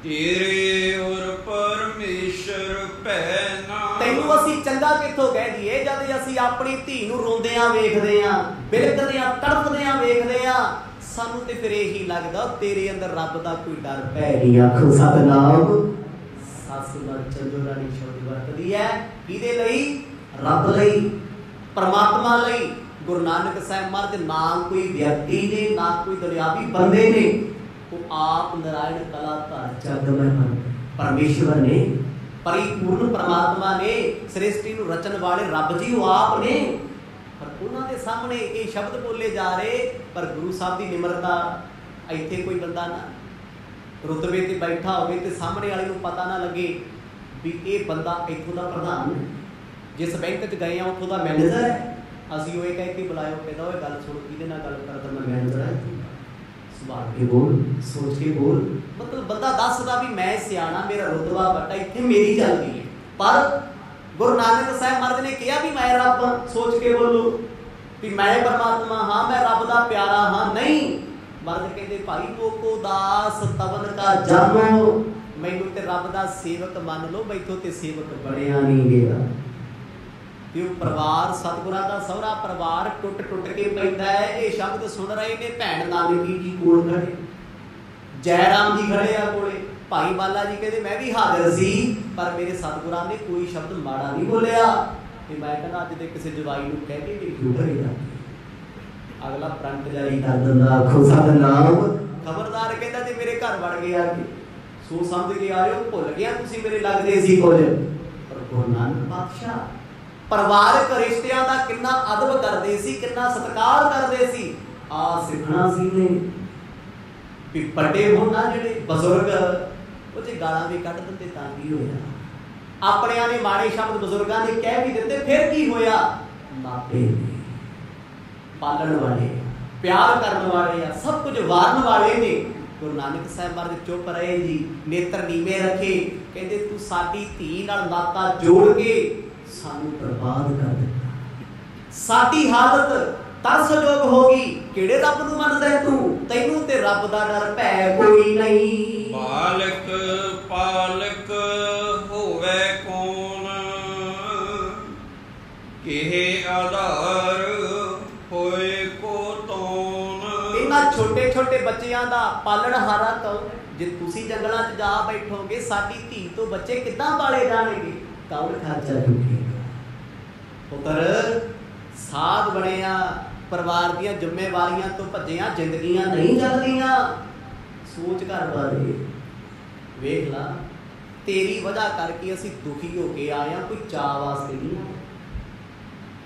[SPEAKER 2] ਤੇਰੇ ਔਰ ਪਰਮੇਸ਼ਰ ਭੈਨਾ।
[SPEAKER 1] ਤੈਨੂੰ ਅਸੀਂ ਚੰਗਾ ਕਿੱਥੋਂ ਕਹਿ ਦਈਏ ਜਦ ਅਸੀਂ ਆਪਣੀ ਧੀ ਨੂੰ ਰੋਂਦਿਆਂ ਵੇਖਦੇ ਆਂ, ਬਿਲਕਦਿਆਂ ਤੜਫਦਿਆਂ ਵੇਖਦੇ ਆਂ, ਸਾਨੂੰ ਤੇ ਫਿਰ ਇਹੀ ਲੱਗਦਾ ਤੇਰੇ ਅੰਦਰ ਰੱਬ ਦਾ ਕੋਈ ਡਰ ਪੈ ਨਹੀਂ। ਆਖੋ ਸਤਿਨਾਮ। ਸੱਸ ਨਾਲ ਚੰਦੋ ਰਾਣੀ ਸ਼ਬਦ ਵਰਤਦੀ ਹੈ ਕਿਹਦੇ ਲਈ? ਰੱਬ ਲਈ, ਪਰਮਾਤਮਾ ਲਈ। ਗੁਰੂ ਨਾਨਕ ਸਾਹਿਬ ਮਹਾਰਾਜ ਨਾ ਕੋਈ ਵਿਅਕਤੀ ਨੇ, ਨਾ ਕੋਈ ਦੁਨਿਆਵੀ ਬੰਦੇ ਨੇ, ਉਹ ਆਪ ਨਾਰਾਇਣ ਕਲਾ ਧਾਰ ਜਗ ਮਹਿ ਪਰਮੇਸ਼ਵਰ ਨੇ, ਪਰਿਪੂਰਨ ਪਰਮਾਤਮਾ ਨੇ, ਸ੍ਰਿਸ਼ਟੀ ਨੂੰ ਰਚਣ ਵਾਲੇ ਰੱਬ ਜੀ ਉਹ ਆਪ ਨੇ। ਪਰ ਉਹਨਾਂ ਦੇ ਸਾਹਮਣੇ ਇਹ ਸ਼ਬਦ ਬੋਲੇ ਜਾ ਰਹੇ, ਪਰ ਗੁਰੂ ਸਾਹਿਬ ਦੀ ਨਿਮਰਤਾ। ਇੱਥੇ ਕੋਈ ਬੰਦਾ ਨਾ ਰੁਤਬੇ ਤੇ ਬੈਠਾ ਹੋਵੇ ਤੇ ਸਾਹਮਣੇ ਵਾਲੇ ਨੂੰ ਪਤਾ ਨਾ ਲੱਗੇ ਵੀ ਇਹ ਬੰਦਾ ਇੱਥੋਂ ਦਾ ਪ੍ਰਧਾਨ ਹੈ, ਜਿਸ ਬੈਂਕ 'ਚ ਗਏ ਆ ਉੱਥੋਂ ਦਾ ਮੈਨੇਜਰ ਹੈ, ਅਸੀਂ ਉਹ ਇਹ ਕਹਿ ਕੇ ਬੁਲਾਇਓ, ਕਹਿੰਦਾ ਉਹ ਗੱਲ ਸੁਣ, ਕਿਹਦੇ ਨਾਲ ਗੱਲ ਕਰਦਾ? ਮੈਂ ਮੈਨੇਜਰ ਹੈ। ਸੰਭਾਲ ਕੇ ਬੋਲ, ਸੋਚ ਕੇ ਬੋਲ। ਮਤਲਬ ਬੰਦਾ ਦੱਸਦਾ ਵੀ ਮੈਂ ਸਿਆਣਾ, ਮੇਰਾ ਰੁਤਬਾ ਵੱਡਾ, ਇੱਥੇ ਮੇਰੀ ਚੱਲਦੀ ਹੈ। ਪਰ ਗੁਰੂ ਨਾਨਕ ਸਾਹਿਬ ਮਹਾਰਾਜ ਨੇ ਕਿਹਾ ਵੀ ਮੈਂ ਰੱਬ, ਸੋਚ ਕੇ ਬੋਲੋ ਵੀ ਮੈਂ ਪਰਮਾਤਮਾ ਹਾਂ, ਮੈਂ ਰੱਬ ਦਾ ਪਿਆਰਾ ਹਾਂ। ਨਹੀਂ, ਮਹਾਰਾਜ ਕਹਿੰਦੇ ਭਾਈ ਮੋਕੋ ਦਾਸ ਤਵਨ ਕਾ ਜਾਮੋ, ਮੈਨੂੰ ਤੇ ਰੱਬ ਦਾ ਸੇਵਕ ਮੰਨ ਲਓ, ਮੈਥੋਂ ਤੇ ਸੇਵਕ ਬਣਿਆ ਨਹੀਂ ਗਿਆ। ਤੇ ਉਹ ਪਰਿਵਾਰ, ਸਤਿਗੁਰਾਂ ਦਾ ਸਹੁਰਾ ਪਰਿਵਾਰ ਟੁੱਟ ਟੁੱਟ ਕੇ ਪੈਂਦਾ ਹੈ। ਇਹ ਸ਼ਬਦ ਸੁਣ ਰਹੇ ਨੇ ਭੈਣ ਨਾਨਕੀ ਜੀ ਕੋਲ ਖੜੇ, ਜੈ ਰਾਮ ਜੀ ਖੜੇ ਆ ਕੋਲੇ, ਭਾਈ ਬਾਲਾ ਜੀ ਕਹਿੰਦੇ ਮੈਂ ਵੀ ਹਾਜ਼ਰ ਸੀ, ਪਰ ਮੇਰੇ ਸਤਿਗੁਰਾਂ ਨੇ ਕੋਈ ਸ਼ਬਦ ਮਾੜਾ ਨਹੀਂ ਬੋਲਿਆ। ਤੇ ਮੈਂ ਕਹਿੰਦਾ ਅੱਜ ਦੇ ਕਿਸੇ ਜਵਾਈ ਨੂੰ ਕਹਿ ਕੇ ਵੀ ਕਿਉਂ ਕਰੇਗਾ, ਅਗਲਾ ਫਰੰਟ ਜਾਰੀ ਕਰ ਦਿੰਦਾ। ਆਖੋ ਸਤਿਨਾਮ। ਖਬਰਦਾਰ ਕਹਿੰਦਾ ਜੇ ਮੇਰੇ ਘਰ ਵੜ ਗਏ ਆ ਕੇ, ਸੋਚ ਸਮਝ ਕੇ ਆਇਓ, ਭੁੱਲ ਗਿਆ ਤੁਸੀਂ ਮੇਰੇ ਲੱਗਦੇ ਸੀ ਕੁਝ। ਪਰ ਗੁਰੂ ਨਾਨਕ ਪਾਤਸ਼ਾਹ ਪਰਿਵਾਰਕ ਰਿਸ਼ਤਿਆਂ ਦਾ ਕਿੰਨਾ ਅਦਬ ਕਰਦੇ ਸੀ, ਕਿੰਨਾ ਸਤਿਕਾਰ ਕਰਦੇ ਸੀ। ਆ ਸਿੱਖਣਾ ਸੀ ਨੇ ਵੀ ਵੱਡੇ ਹੋਣ ਨਾ ਜਿਹੜੇ ਬਜ਼ੁਰਗ, ਉਹ ਜੇ ਗਾਲਾਂ ਵੀ ਕੱਢ ਦਿੰਦੇ ਤਾਂ ਕੀ ਹੋਇਆ? ਆਪਣਿਆਂ ਨੇ ਮਾੜੇ ਸ਼ਬਦ ਬਜ਼ੁਰਗਾਂ ਨੇ ਕਹਿ ਵੀ ਦਿੱਤੇ, ਫਿਰ ਕੀ ਹੋਇਆ? ਮਾਪੇ ਪਾਲਣ ਵਾਲੇ, ਪਿਆਰ ਕਰਨ ਵਾਲੇ ਆ, ਸਭ ਕੁਝ ਵਾਰਨ ਵਾਲੇ ਨੇ। ਗੁਰੂ ਨਾਨਕ ਸਾਹਿਬ ਮਹਾਰਾਜ ਚੁੱਪ ਰਹੇ ਜੀ, ਨੇਤਰ ਨੀਵੇਂ ਰੱਖੇ, ਕਹਿੰਦੇ ਤੂੰ ਸਾਡੀ ਧੀ ਨਾਲ ਨਾਤਾ ਜੋੜ ਕੇ ਸਾਨੂੰ ਬਰਬਾਦ ਕਰ ਦਿੱਤਾ, ਸਾਡੀ ਹਾਲਤ ਤਰਸਯੋਗ ਹੋ ਗਈ। ਕਿਹੜੇ ਰੱਬ ਨੂੰ ਮੰਨਦਾ ਤੂੰ? ਤੈਨੂੰ ਤੇ ਰੱਬ ਦਾ ਡਰ ਭੈ ਕੋਈ ਨਹੀਂ।
[SPEAKER 2] ਬਾਲਕ ਪਾਲਕ ਹੋਵੇ ਕੌਣ, ਕਿਹੇ ਆਧਾਰ ਹੋਏ ਕੋ ਤੌਣ।
[SPEAKER 1] ਇਹਨਾਂ ਛੋਟੇ ਛੋਟੇ ਬੱਚਿਆਂ ਦਾ ਪਾਲਣ ਹਾਰਾ ਕੌਣ? ਜੇ ਤੁਸੀਂ ਜੰਗਲਾਂ 'ਚ ਜਾ ਬੈਠੋਗੇ, ਸਾਡੀ ਧੀ ਤੋਂ ਬੱਚੇ ਕਿੱਦਾਂ ਪਾਲੇ ਜਾਣਗੇ? ਕੌਣ ਖਰਚਾ ਚੁੱਕੇਗਾ? ਪੁੱਤਰ ਸਾਧ ਬਣਿਆ, ਪਰਿਵਾਰ ਦੀਆਂ ਜ਼ਿੰਮੇਵਾਰੀਆਂ ਤੋਂ ਭੱਜਿਆ, ਜ਼ਿੰਦਗੀਆਂ ਨਹੀਂ ਚੱਲਦੀਆਂ। ਸੋਚ ਕਰ ਬਾਰੇ ਵੇਖ ਲਾ, ਤੇਰੀ ਵਜ੍ਹਾ ਕਰਕੇ ਅਸੀਂ ਦੁਖੀ ਹੋ ਕੇ ਆਏ ਹਾਂ, ਕੋਈ ਚਾਅ ਵਾਸਤੇ ਨਹੀਂ ਆਏ।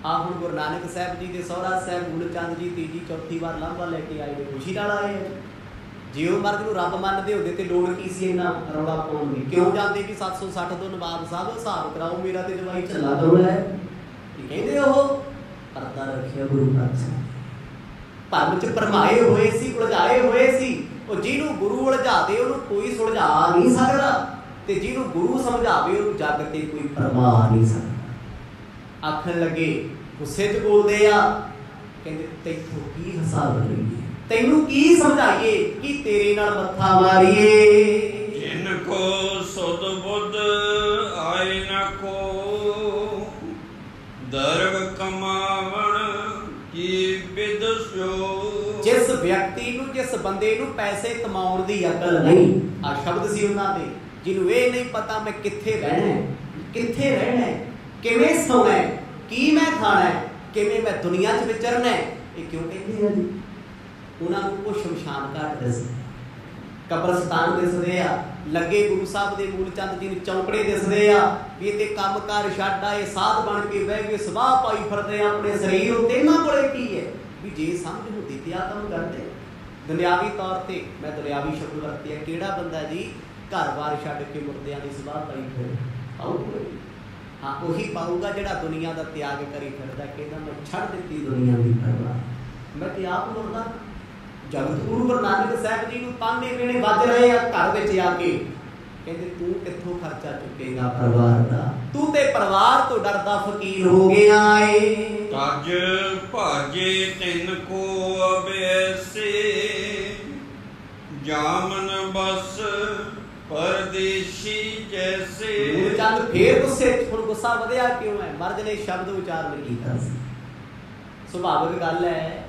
[SPEAKER 1] ਆ ਹੁਣ ਗੁਰੂ ਨਾਨਕ ਸਾਹਿਬ ਜੀ ਦੇ ਸਹੁਰਾ ਸਾਹਿਬ ਮੂਲ ਚੰਦ ਜੀ ਤੀਜੀ ਚੌਥੀ ਵਾਰ ਲਾਂਭਾ ਲੈ ਕੇ ਆਏ, ਖੁਸ਼ੀ ਨਾਲ ਆਏ। ਜੇ ਉਹ ਮਰਦ ਨੂੰ ਰੱਬ ਮੰਨਦੇ ਹੁੰਦੇ ਤੇ ਲੋੜ ਕੀ ਸੀ ਇੰਨਾ ਰੌਲਾ ਪਾਉਣ ਦੀ? ਕਿਉਂ ਜਾਂਦੇ ਵੀ 760 ਤੋਂ ਨਵਾਬ ਸਾਹਿਬ ਹਿਸਾਬ ਕਰਾਓ, ਮੇਰਾ ਤੇ ਜਵਾਈ ਝੱਲਾ ਕੌਣ ਹੈ? ਕਹਿੰਦੇ ਉਹ ਪਰਦਾ ਰੱਖਿਆ ਗੁਰੂ ਗ੍ਰੰਥ ਸਾਹਿਬ, ਧਰਮ 'ਚ ਭਰਮਾਏ ਹੋਏ ਸੀ, ਉਲਝਾਏ ਹੋਏ ਸੀ। ਉਹ ਜਿਹਨੂੰ ਗੁਰੂ ਉਲਝਾ ਦੇ ਉਹਨੂੰ ਕੋਈ ਸੁਲਝਾ ਨਹੀਂ ਸਕਦਾ, ਤੇ ਜਿਹਨੂੰ ਗੁਰੂ ਸਮਝਾਵੇ ਉਹਨੂੰ ਜੱਗ ਤੇ ਕੋਈ ਭਰਮਾ ਨਹੀਂ ਸਕਦਾ। ਆਖਣ ਲੱਗੇ, ਗੁੱਸੇ 'ਚ ਬੋਲਦੇ ਆ, ਕਹਿੰਦੇ ਤੈਨੂੰ ਕੀ ਹਿਸਾਬ ਲਈਏ, ਤੈਨੂੰ ਕੀ ਸਮਝਾਈਏ ਕਿ ਤੇਰੇ ਨਾਲ ਮੱਥਾ ਮਾਰੀਏ।
[SPEAKER 2] ਜਿਨ ਕੋ ਸੁਧ ਬੁੱਧ ਆਏ ਨਾ ਕੋ, ਦਰਗ ਕਮਾਵਣ ਕੀ ਵਿਦ ਸੋ।
[SPEAKER 1] ਜਿਸ ਵਿਅਕਤੀ ਨੂੰ, ਜਿਸ ਬੰਦੇ ਨੂੰ ਪੈਸੇ ਕਮਾਉਣ ਦੀ ਅਕਲ ਨਹੀਂ, ਆ ਸ਼ਬਦ ਸੀ ਉਹਨਾਂ ਦੇ, ਜਿਹਨੂੰ ਇਹ ਨਹੀਂ ਪਤਾ ਮੈਂ ਕਿੱਥੇ ਰਹਿਣਾ, ਕਿੱਥੇ ਰਹਿਣਾ, ਕਿਵੇਂ ਸੌਣਾ, ਕੀ ਮੈਂ ਖਾਣਾ, ਕਿਵੇਂ ਮੈਂ ਦੁਨੀਆ 'ਚ ਵਿਚਰਨਾ। ਇਹ ਕਿਉਂ ਕਹਿੰਦੇ ਆ ਜੀ? ਉਹਨਾਂ ਨੂੰ ਉਹ ਸ਼ਮਸ਼ਾਨ ਘਾਟ ਦਿਸਦੇ, ਕਬਰਸਤਾਨ ਦਿਸਦੇ ਆ, ਲੱਗੇ ਗੁਰੂ ਸਾਹਿਬ ਦੇ ਮੂਲ ਚੰਦ ਜੀ ਨੂੰ ਚੌਂਕੜੇ ਦਿਸਦੇ ਆ ਵੀ ਇਹ ਤੇ ਕੰਮ ਕਾਰ ਛੱਡ ਆਏ, ਸਾਧ ਬਣ ਕੇ ਬਹਿ ਗਏ, ਸਵਾਹ ਪਾਈ ਫਿਰਦੇ ਆਪਣੇ ਸਰੀਰ ਉੱਤੇ। ਇਹਨਾਂ ਕੋਲੇ ਕੀ ਹੈ ਵੀ ਜੇ ਸਮਝ ਹੁੰਦੀ ਤੇ ਆ ਕੰਮ ਕਰਦੇ। ਦੁਨਿਆਵੀ ਤੌਰ ਤੇ ਮੈਂ ਦੁਨਿਆਵੀ ਸ਼ਬਦ ਵਰਤਿਆ, ਕਿਹੜਾ ਬੰਦਾ ਜੀ ਘਰ-ਬਾਰ ਛੱਡ ਕੇ ਮੁਰਦਿਆਂ ਦੀ ਸਵਾਹ ਪਾਈ ਫਿਰੇ? ਆਊਗਾ, ਹਾਂ ਉਹੀ ਪਾਊਗਾ ਜਿਹੜਾ ਦੁਨੀਆ ਦਾ ਤਿਆਗ ਕਰੀ ਫਿਰਦਾ, ਕਹਿੰਦਾ ਮੈਂ ਛੱਡ ਦਿੱਤੀ ਦੁਨੀਆ ਦੀ ਪਰਵਾਹ, ਮੈਂ ਤੇ ਆਪ ਮੁਰਦਾ। ਜਗਤ ਗੁਰੂ ਗੁਰੂ ਨਾਨਕ ਸਾਹਿਬ ਜੀ ਨੂੰ ਤਾਨੇ ਮੇਣੇ ਵੱਜ ਰਹੇ ਆ ਘਰ ਵਿੱਚ ਆ ਕੇ, ਕਹਿੰਦੇ ਤੂੰ ਕਿੱਥੋਂ ਖਰਚਾ ਚੁੱਕੇਗਾ ਪਰਿਵਾਰ ਦਾ, ਤੂੰ ਤੇ ਪਰਿਵਾਰ ਤੋਂ ਡਰਦਾ ਫਕੀਰ ਹੋ ਗਿਆ ਏ।
[SPEAKER 2] ਤਜ ਭਾਜੇ ਤਿੰਨ ਕੋ ਅਬੈਸੇ, ਜਾਮਨ ਬਸ ਪਰਦੇਸ਼ੀ ਜੈਸੇ।
[SPEAKER 1] ਚੰਦ ਫੇਰ ਗੁੱਸੇ, ਹੁਣ ਗੁੱਸਾ ਵਧਿਆ ਕਿਉਂ ਹੈ? ਮਰਦ ਨੇ ਸ਼ਬਦ ਉਚਾਰਨ ਕੀਤਾ ਸੀ। ਸੁਭਾਵਿਕ ਗੱਲ ਹੈ,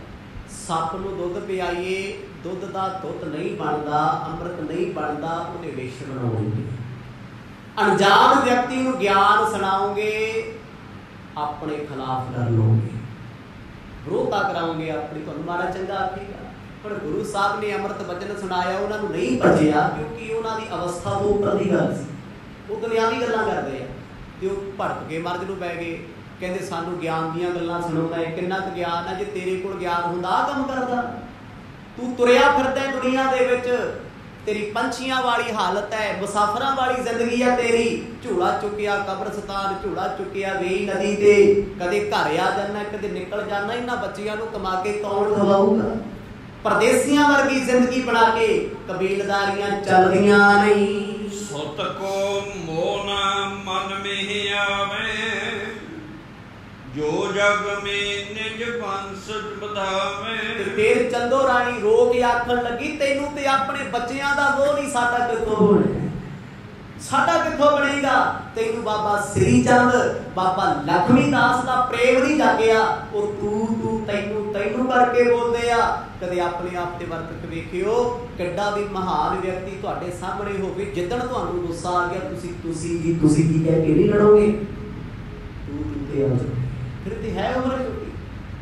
[SPEAKER 1] ਸੱਪ ਨੂੰ ਦੁੱਧ ਪਿਆਈਏ, ਦੁੱਧ ਦਾ ਦੁੱਧ ਨਹੀਂ ਬਣਦਾ, ਅੰਮ੍ਰਿਤ ਨਹੀਂ ਬਣਦਾ, ਉਹਦੇ ਵਿਸ਼ ਬਣਾਉਣਗੇ। ਅਣਜਾਣ ਵਿਅਕਤੀ ਨੂੰ ਗਿਆਨ ਸੁਣਾਓਗੇ, ਆਪਣੇ ਖਿਲਾਫ ਕਰ ਲਓਗੇ, ਵਿਰੋਧਤਾ ਕਰਾਓਗੇ ਆਪਣੀ, ਤੁਹਾਨੂੰ ਮਾੜਾ ਚੰਗਾ ਆਖੇਗਾ। ਪਰ ਗੁਰੂ ਸਾਹਿਬ ਨੇ ਅੰਮ੍ਰਿਤ ਬਚਨ ਸੁਣਾਇਆ, ਉਹਨਾਂ ਨੂੰ ਨਹੀਂ ਭਜਿਆ, ਕਿਉਂਕਿ ਉਹਨਾਂ ਦੀ ਅਵਸਥਾ ਤੋਂ ਉੱਪਰ ਦੀ ਗੱਲ ਸੀ। ਉਹ ਦੁਨਿਆਵੀ ਗੱਲਾਂ ਕਰਦੇ ਆ ਤੇ ਉਹ ਭੜਕ ਕੇ ਮਰਦ ਨੂੰ ਪੈ ਗਏ। ਕਹਿੰਦੇ ਸਾਨੂੰ ਗਿਆਨ ਦੀਆਂ ਗੱਲਾਂ ਸੁਣਾਉਂਦਾ ਹੈ, ਕਿੰਨਾ ਕੁ ਗਿਆਨ ਹੈ? ਜੇ ਤੇਰੇ ਕੋਲ ਗਿਆਨ ਹੁੰਦਾ ਆਹ ਕੰਮ ਕਰਦਾ? ਤੂੰ ਤੁਰਿਆ ਫਿਰਦਾ ਦੁਨੀਆ ਦੇ ਵਿੱਚ, ਤੇਰੀ ਪੰਛੀਆਂ ਵਾਲੀ ਹਾਲਤ ਹੈ, ਮੁਸਾਫਰਾਂ ਵਾਲੀ ਜ਼ਿੰਦਗੀ ਹੈ ਤੇਰੀ। ਝੂਲਾ ਚੁੱਕਿਆ ਕਬਰਸਤਾਨ, ਝੂਲਾ ਚੁੱਕਿਆ ਵੇਈ ਨਦੀ ਤੇ, ਕਦੇ ਘਰ ਆ ਜਾਣਾ, ਕਦੇ ਨਿਕਲ ਜਾਣਾ। ਇਹਨਾਂ ਬੱਚਿਆਂ ਨੂੰ ਕਮਾ ਕੇ ਕੌਣ ਖਵਾਊਗਾ? ਪਰਦੇਸੀਆਂ ਵਰਗੀ ਜ਼ਿੰਦਗੀ ਬਣਾ ਕੇ ਕਬੀਲਦਾਰੀਆਂ ਚੱਲਦੀਆਂ ਨਹੀਂ।
[SPEAKER 2] ਸੁਤ ਕੋ ਮੋਹ ਨਾ ਮਨ ਮੇਂ ਆਵੇ, ਜੋ ਜਗ ਮੇਂ ਨਿਜ ਬੰਸ ਬਧਾਵੇ।
[SPEAKER 1] ਫੇਰ ਚੰਦੋ ਰਾਣੀ ਰੋ ਕੇ ਆਖਣ ਲੱਗੀ, ਤੈਨੂੰ ਤੇ ਆਪਣੇ ਬੱਚਿਆਂ ਦਾ ਮੋਹ ਨਹੀਂ, ਸਾਡਾ ਕਿੱਥੋਂ ਹੋਣਾ, ਸਾਡਾ ਕਿੱਥੋਂ ਬਣੇਗਾ? ਤੈਨੂੰ ਬਾਬਾ ਸ੍ਰੀ ਚੰਦ, ਬਾਬਾ ਲਖਮੀ ਦਾਸ ਦਾ ਪ੍ਰੇਮ ਨਹੀਂ ਜਾਗਿਆ। ਉਹ ਤੂੰ ਤੈਨੂੰ ਤੈਨੂੰ ਕਰਕੇ ਬੋਲਦੇ ਆ। ਕਦੇ ਆਪਣੇ ਆਪ ਤੇ ਵਰਤ ਕੇ ਵੇਖਿਓ, ਕਿੱਡਾ ਵੀ ਮਹਾਨ ਵਿਅਕਤੀ ਤੁਹਾਡੇ ਸਾਹਮਣੇ ਹੋਵੇ, ਜਿੱਦਣ ਤੁਹਾਨੂੰ ਗੁੱਸਾ ਆ ਗਿਆ, ਤੁਸੀਂ ਕੀ ਕਹਿ ਕੇ ਨਹੀਂ ਲੜੋਗੇ? ਤੂੰ ਤੇ ਆ ਫਿਰ ਤੇ ਹੈ ਉਮਰ ਛੋਟੀ।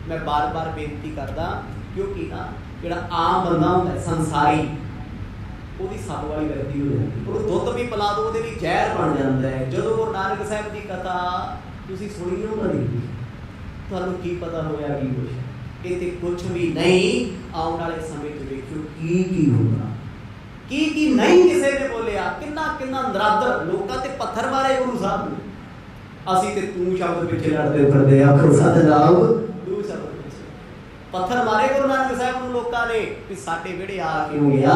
[SPEAKER 1] ਮੈਂ ਬਾਰ-ਬਾਰ ਬੇਨਤੀ ਕਰਦਾ, ਕਿਉਂਕਿ ਨਾ ਜਿਹੜਾ ਆਮ ਬੰਦਾ ਹੁੰਦਾ ਸੰਸਾਰੀ, ਉਹਦੀ ਸੱਪ ਵਾਲੀ ਵਰਤੀ ਹੋ ਜਾਂਦੀ, ਉਹਨੂੰ ਦੁੱਧ ਵੀ ਪਿਲਾ ਦਿਓ ਉਹਦੇ ਲਈ ਜ਼ਹਿਰ ਬਣ ਜਾਂਦਾ ਹੈ। ਜਦੋਂ ਗੁਰੂ ਨਾਨਕ ਸਾਹਿਬ ਦੀ ਕਥਾ ਤੁਸੀਂ ਸੁਣੀ ਹੋਣੀ, ਤੁਹਾਨੂੰ ਕੀ ਪਤਾ ਹੋਇਆ ਕੀ ਕੁਛ? ਇਹ ਤੇ ਕੁਛ ਵੀ ਨਹੀਂ। ਆਉਣ ਵਾਲੇ ਸਮੇਂ 'ਚ ਵੇਖਿਓ ਕੀ ਹੋਊਗਾ, ਕੀ ਨਹੀਂ ਕਿਸੇ ਨੇ ਬੋਲਿਆ। ਕਿੰਨਾ ਨਰਾਦਰ ਲੋਕਾਂ ਤੇ ਪੱਥਰ ਮਾਰੇ ਗੁਰੂ ਸਾਹਿਬ ਨੂੰ। ਅਸੀਂ ਤੇ ਤੂੰ ਸ਼ਬਦ ਪਿੱਛੇ ਲੜਦੇ ਫਿਰਦੇ ਆ, ਸਤਿਨਾਮ ਤੂੰ ਸ਼ਬਦ ਪਿੱਛੇ ਪੱਥਰ ਮਾਰੇ ਗੁਰੂ ਨਾਨਕ ਸਾਹਿਬ ਨੂੰ ਲੋਕਾਂ ਨੇ ਵੀ ਸਾਡੇ ਵਿਹੜੇ ਆ ਕਿਉਂ ਗਿਆ।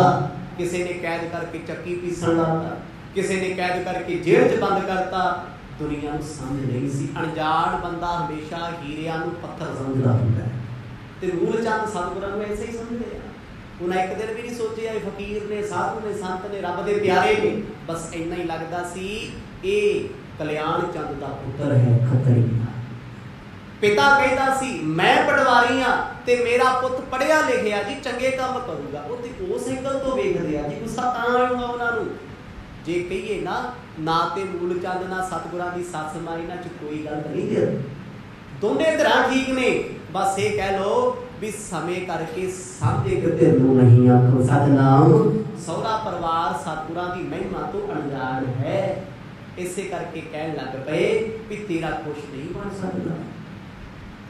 [SPEAKER 1] ਕਿਸੇ ਨੇ ਕੈਦ ਕਰਕੇ ਚੱਕੀ ਪੀਸਣ ਲਾਤਾ, ਕਿਸੇ ਨੇ ਕੈਦ ਕਰਕੇ ਜੇਲ੍ਹ 'ਚ ਬੰਦ ਕਰਤਾ। ਦੁਨੀਆ ਨੂੰ ਸਮਝ ਨਹੀਂ ਸੀ। ਅਣਜਾਣ ਬੰਦਾ ਹਮੇਸ਼ਾ ਹੀਰਿਆਂ ਨੂੰ ਪੱਥਰ ਸਮਝਦਾ ਹੁੰਦਾ ਹੈ, ਤੇ ਮੂਲ ਚੰਦ ਸਤਿਗੁਰਾਂ ਨੂੰ ਐਸੇ ਹੀ ਸਮਝਦੇ ਆ। ਉਹਨਾਂ ਇੱਕ ਦਿਨ ਵੀ ਨਹੀਂ ਸੋਚਿਆ ਫਕੀਰ ਨੇ, ਸਾਧੂ ਨੇ, ਸੰਤ ਨੇ, ਰੱਬ ਦੇ ਪਿਆਰੇ ਨੇ। ਬਸ ਇੰਨਾ ਹੀ ਲੱਗਦਾ ਸੀ ਇਹ ਕਲਿਆਣ ਚੰਦ ਦਾ ਪੁੱਤਰ ਹੈ, ਖੱਤਰੀ ਦਾ। ਪਿਤਾ ਕਹਿੰਦਾ ਸੀ ਮੈਂ ਪਟਵਾਰੀ ਆ ਤੇ ਮੇਰਾ ਪੁੱਤ ਪੜ੍ਹਿਆ ਲਿਖਿਆ ਜੀ, ਚੰਗੇ ਕੰਮ ਕਰੂਗਾ। ਉਹ ਤੇ ਉਸ ਐਂਗਲ ਤੋਂ ਵੇਖਦੇ ਆ ਜੀ, ਗੁੱਸਾ ਤਾਂ ਆਉਂਦਾ ਉਹਨਾਂ ਨੂੰ। ਜੇ ਕਹੀਏ ਨਾ ਤੇ ਮੂਲ ਚੰਦ ਨਾ ਸਤਿਗੁਰਾਂ ਦੀ ਸੱਸ ਮਾਂ, ਇਹਨਾਂ 'ਚ ਕੋਈ ਗੱਲ ਨਹੀਂ ਹੈ। ਦੋਨੇ ਧਿਰਾਂ ਠੀਕ ਨੇ। ਬਸ ਇਹ ਕਹਿ ਲਓ ਵੀ ਸਮੇਂ ਕਰਕੇ ਸਮਝੇ ਕਿਤੇ ਨੂੰ ਨਹੀਂ ਆਖੋ ਸਤਿਨਾਮ। ਸਹੁਰਾ ਪਰਿਵਾਰ ਸਤਿਗੁਰਾਂ ਦੀ ਮਹਿਮਾ ਤੋਂ ਅਣਜਾਣ ਹੈ। ਇਸੇ ਕਰਕੇ ਕਹਿਣ ਲੱਗ ਪਏ ਵੀ ਤੇਰਾ ਕੁਛ ਨਹੀਂ ਬਣ ਸਕਦਾ।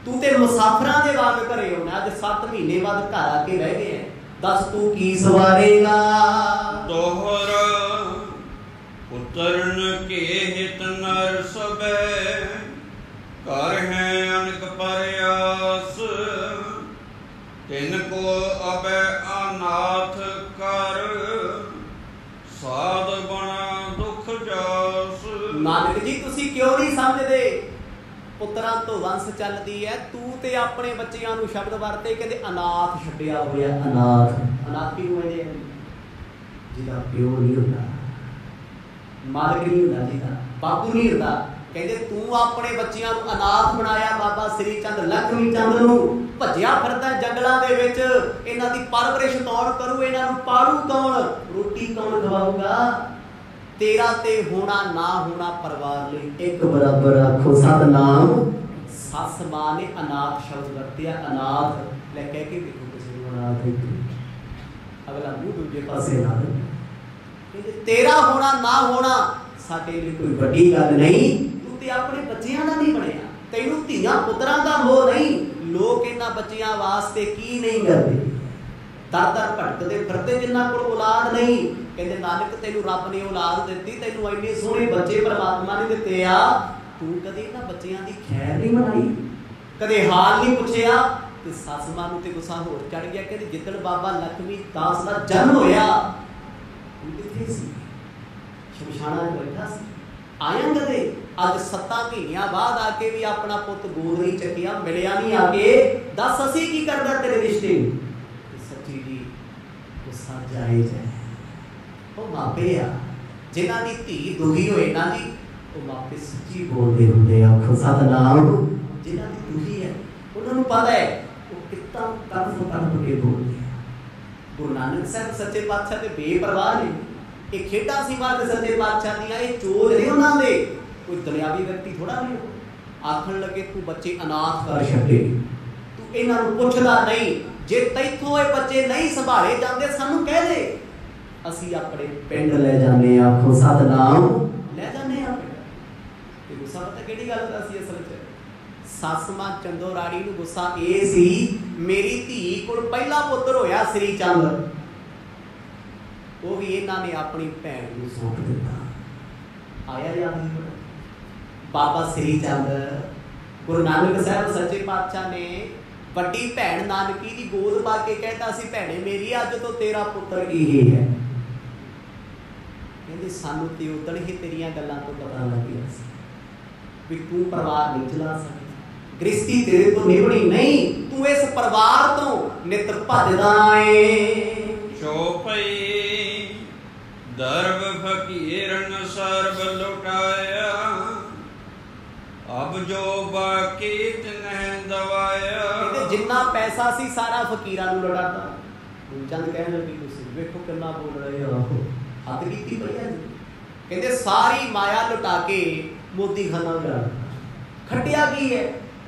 [SPEAKER 1] ਤੂੰ ਤੇ ਮੁਸਾਫਰਾਂ ਦੇ ਵਾਂਗ ਘਰੇ ਆਉਣਾ। ਅੱਜ 7 ਮਹੀਨੇ ਬਾਅਦ ਘਰ ਆ ਕੇ ਰਹਿ ਗਏ ਆ, ਦੱਸ ਤੂੰ ਕੀ ਸਵਾਰੇਗਾ?
[SPEAKER 2] ਦੋਹਰ ਉਤਰਨ ਕੇ ਹਿਤ ਨਰ ਸਬੈ, ਘਰ ਹੈ ਅਨਕ ਪਰਿਆਸ, ਤਿਨ ਕੋ ਅਬੈ ਅਨਾਥ ਕਰ, ਸਾਧ ਬਣਾ ਦੁਖ ਜਾਸ। ਨਾਨਕ
[SPEAKER 1] ਜੀ ਤੁਸੀਂ ਕਿਉਂ ਨਹੀਂ ਸਮਝਦੇ? ਪੁੱਤਰਾਂ ਤੋਂ ਵੰਸ਼ ਚੱਲਦੀ ਹੈ, ਤੂੰ ਤੇ ਆਪਣੇ ਬੱਚਿਆਂ ਨੂੰ ਸ਼ਬਦ ਵਰਤੇ, ਕਹਿੰਦੇ ਅਨਾਥ ਛੱਡਿਆ ਹੋਇਆ। ਅਨਾਥ ਕਿਉਂ ਕਹਿੰਦੇ? ਜਿਹਦਾ ਪਿਓ ਨਹੀਂ ਹੁੰਦਾ, ਮਾਲਕ ਨਹੀਂ ਹੁੰਦਾ, ਜਿਹਦਾ ਬਾਪੂ ਨਹੀਂ ਹੁੰਦਾ। ਕਹਿੰਦੇ ਤੂੰ ਆਪਣੇ ਬੱਚਿਆਂ ਨੂੰ ਅਨਾਥ ਬਣਾਇਆ। ਬਾਬਾ ਸ੍ਰੀ ਚੰਦ ਲਖਮੀ ਚੰਦ ਨੂੰ ਭੱਜਿਆ ਫਿਰਦਾ ਜੰਗਲਾਂ ਦੇ ਵਿੱਚ। ਇਹਨਾਂ ਦੀ ਪਰਵਰਿਸ਼ ਕੌਣ ਕਰੂ? ਇਹਨਾਂ ਨੂੰ ਪਾਲੂ ਕੌਣ? ਰੋਟੀ ਕੌਣ ਖਵਾਊਗਾ? ਤੇਰਾ ਤੇ ਹੋਣਾ ਨਾ ਹੋਣਾ ਪਰਿਵਾਰ ਲਈ ਇੱਕ ਬਰਾਬਰ ਆਖੋ ਸਤਿਨਾਮ। ਸੱਸ ਮਾਂ ਨੇ ਅਨਾਥ ਸ਼ਬਦ ਵਰਤਿਆ। ਅਨਾਥ ਲੈ ਕਹਿ ਕੇ ਵੇਖੋ ਕਿਸੇ ਨੂੰ ਅਨਾਥ, ਅਗਲਾ ਮੂੰਹ ਦੂਜੇ ਪਾਸੇ ਨਾ ਦੇ। ਤੇਰਾ ਹੋਣਾ ਨਾ ਹੋਣਾ ਸਾਡੇ ਲਈ ਕੋਈ ਵੱਡੀ ਗੱਲ ਨਹੀਂ। ਤੂੰ ਤੇ ਆਪਣੇ ਬੱਚਿਆਂ ਦਾ ਨਹੀਂ ਬਣਿਆ, ਤੈਨੂੰ ਧੀਆਂ ਪੁੱਤਰਾਂ ਦਾ ਮੋਹ ਨਹੀਂ। ਲੋਕ ਇਹਨਾਂ ਬੱਚਿਆਂ ਵਾਸਤੇ ਕੀ ਨਹੀਂ ਕਰਦੇ, ਦਰ ਭਟਕਦੇ ਫਿਰਦੇ ਜਿਨ੍ਹਾਂ ਕੋਲ ਔਲਾਦ ਨਹੀਂ। ਕਹਿੰਦੇ ਨਾਨਕ ਤੈਨੂੰ ਰੱਬ ਨੇ ਔਲਾਦ ਦਿੱਤੀ, ਤੈਨੂੰ ਇੰਨੇ ਸੋਹਣੇ ਬੱਚੇ ਪਰਮਾਤਮਾ ਨੇ ਦਿੱਤੇ ਆ, ਤੂੰ ਕਦੇ ਇਹਨਾਂ ਬੱਚਿਆਂ ਦੀ ਖੈਰ ਨਹੀਂ ਮਨਾਈ, ਕਦੇ ਹਾਲ ਨਹੀਂ ਪੁੱਛਿਆ। ਤੇ ਸੱਸ ਮਾਂ ਨੂੰ ਤੇ ਗੁੱਸਾ ਹੋਰ ਚੜ ਗਿਆ। ਕਹਿੰਦੇ ਜਿੱਦਣ ਬਾਬਾ ਲక్ష్ਮੀ ਦਾਸ ਦਾ ਜਨਮ ਹੋਇਆ ਉਹ ਕਿੱਥੇ ਸੀ? ਸ਼ਮਸ਼ਾਨਾਂ 'ਚ ਬੈਠਾ ਸੀ। ਆਇਆ ਕਦੇ? ਅੱਜ 7 ਮਹੀਨਿਆਂ ਬਾਅਦ ਆ ਕੇ ਵੀ ਆਪਣਾ ਪੁੱਤ ਗੋਦ ਨਹੀਂ ਚੱਕਿਆ, ਮਿਲਿਆ ਨਹੀਂ ਆ ਕੇ। ਦੱਸ ਅਸੀਂ ਕੀ ਕਰਦਾ ਤੇਰੇ ਰਿਸ਼ਤੇ ਨੂੰ? ਸੱਚੀ ਜੀ ਗੁੱਸਾ ਜਾਇਜ਼ ਹੈ। ਉਹ ਮਾਪੇ ਆ ਜਿਨ੍ਹਾਂ ਦੀ ਧੀ ਦੁਖੀ ਹੋਏ ਨਾ ਜੀ, ਉਹ ਮਾਪੇ ਸੱਚੀ ਬੋਲਦੇ ਹੁੰਦੇ ਆ। ਸਤਿਨਾਮ। ਜਿਨ੍ਹਾਂ ਦੀ ਦੁਖੀ ਹੈ ਉਹਨਾਂ ਨੂੰ ਪਤਾ ਹੈ ਉਹ ਕਿੱਦਾਂ ਤੜਫ ਕੇ ਬੋਲਦੇ ਆ। ਗੁਰੂ ਨਾਨਕ ਸਾਹਿਬ ਸੱਚੇ ਪਾਤਸ਼ਾਹ ਦੇ ਬੇਪਰਵਾਹ ਨੇ। ਇਹ ਖੇਡਾਂ ਸੀ ਮਰਦ ਸੱਚੇ ਪਾਤਸ਼ਾਹ ਦੀਆਂ, ਇਹ ਚੋਜ ਨੇ ਉਹਨਾਂ ਦੇ। ਕੋਈ ਦੁਨਿਆਵੀ ਵਿਅਕਤੀ ਥੋੜਾ ਨਹੀਂ। ਆਖਣ ਲੱਗੇ ਤੂੰ ਬੱਚੇ ਅਨਾਥ ਕਰ ਛੱਡੇ, ਤੂੰ ਇਹਨਾਂ ਨੂੰ ਪੁੱਛਦਾ ਨਹੀਂ। ਜੇ ਤੈਥੋਂ ਇਹ ਬੱਚੇ ਨਹੀਂ ਸੰਭਾਲੇ ਜਾਂਦੇ ਸਾਨੂੰ ਕਹਿ ਦੇ, ਅਸੀਂ ਆਪਣੇ ਪਿੰਡ ਲੈ ਜਾਂਦੇ ਆ। ਆਖੋ ਸਤਿਨਾਮ। ਲੈ ਜਾਂਦੇ ਆ ਪਿੰਡ। ਤੇ ਗੁੱਸਾ ਪਤਾ ਕਿਹੜੀ ਗੱਲ ਦਾ ਸੀ ਅਸਲ 'ਚ? ਸੱਸ ਮਾਂ ਚੰਦੋ ਰਾਣੀ ਨੂੰ ਗੁੱਸਾ ਇਹ ਸੀ, ਮੇਰੀ ਧੀ ਕੋਲ ਪਹਿਲਾ ਪੁੱਤਰ ਹੋਇਆ ਸ੍ਰੀ ਚੰਦ, ਉਹ ਵੀ ਇਹਨਾਂ ਨੇ ਆਪਣੀ ਭੈਣ ਨੂੰ ਸੌਂਪ ਦਿੱਤਾ। ਆਇਆ ਯਾਦ ਨਹੀਂ? ਬਾਬਾ ਸ੍ਰੀ ਚੰਦ ਗੁਰੂ ਨਾਨਕ ਸਾਹਿਬ ਸੱਚੇ ਪਾਤਸ਼ਾਹ ਨੇ ਵੱਡੀ ਭੈਣ ਨਾਨਕੀ ਦੀ ਗੋਦ ਪਾ ਕੇ ਕਹਿੰਦਾ ਸੀ, ਭੈਣੇ ਮੇਰੀ ਅੱਜ ਤੋਂ ਤੇਰਾ ਪੁੱਤਰ ਇਹ ਹੈ। ਕਹਿੰਦੇ ਸਾਨੂੰ ਤੇ ਉਦਣ ਹੀ ਤੇਰੀਆਂ ਗੱਲਾਂ ਤੋਂ ਪਤਾ ਲੱਗ ਗਿਆ ਸੀ ਵੀ ਤੂੰ ਪਰਿਵਾਰ ਨਹੀਂ ਚਲਾ ਸਕਦੀ, ਗ੍ਰਸਤੀ ਤੇਰੇ ਤੋਂ ਨਿਭਣੀ ਨਹੀਂ, ਤੂੰ ਇਸ ਪਰਿਵਾਰ ਤੋਂ ਨਿਤ ਭੱਜਦਾ ਏ।
[SPEAKER 2] ਚੌਪਈ ਦਰਬ ਫਕੀਰਨ ਸਰਬ ਲੁਟਾਇਆ, ਅਬ ਜੋ ਬਾਕੀ ਤਿਨਹਿ ਦਵਾਇਆ।
[SPEAKER 1] ਕਹਿੰਦੇ ਜਿੰਨਾ ਪੈਸਾ ਸੀ ਸਾਰਾ ਫਕੀਰਾਂ ਨੂੰ ਲੁਟਾਤਾ। ਚੰਦ ਕਹਿਣ ਲੱਗੀ ਤੁਸੀਂ ਵੇਖੋ ਕਿੰਨਾ ਬੋਲ ਰਹੇ ਹੋ, ਹੱਦ ਕੀਤੀ ਪਈ ਹੈ। ਕਹਿੰਦੇ ਸਾਰੀ ਮਾਇਆ ਲੁਟਾ ਕੇ ਮੋਦੀ ਖਾਨਾ ਕਰਾ। ਖੱਟਿਆ ਕੀ ਹੈ?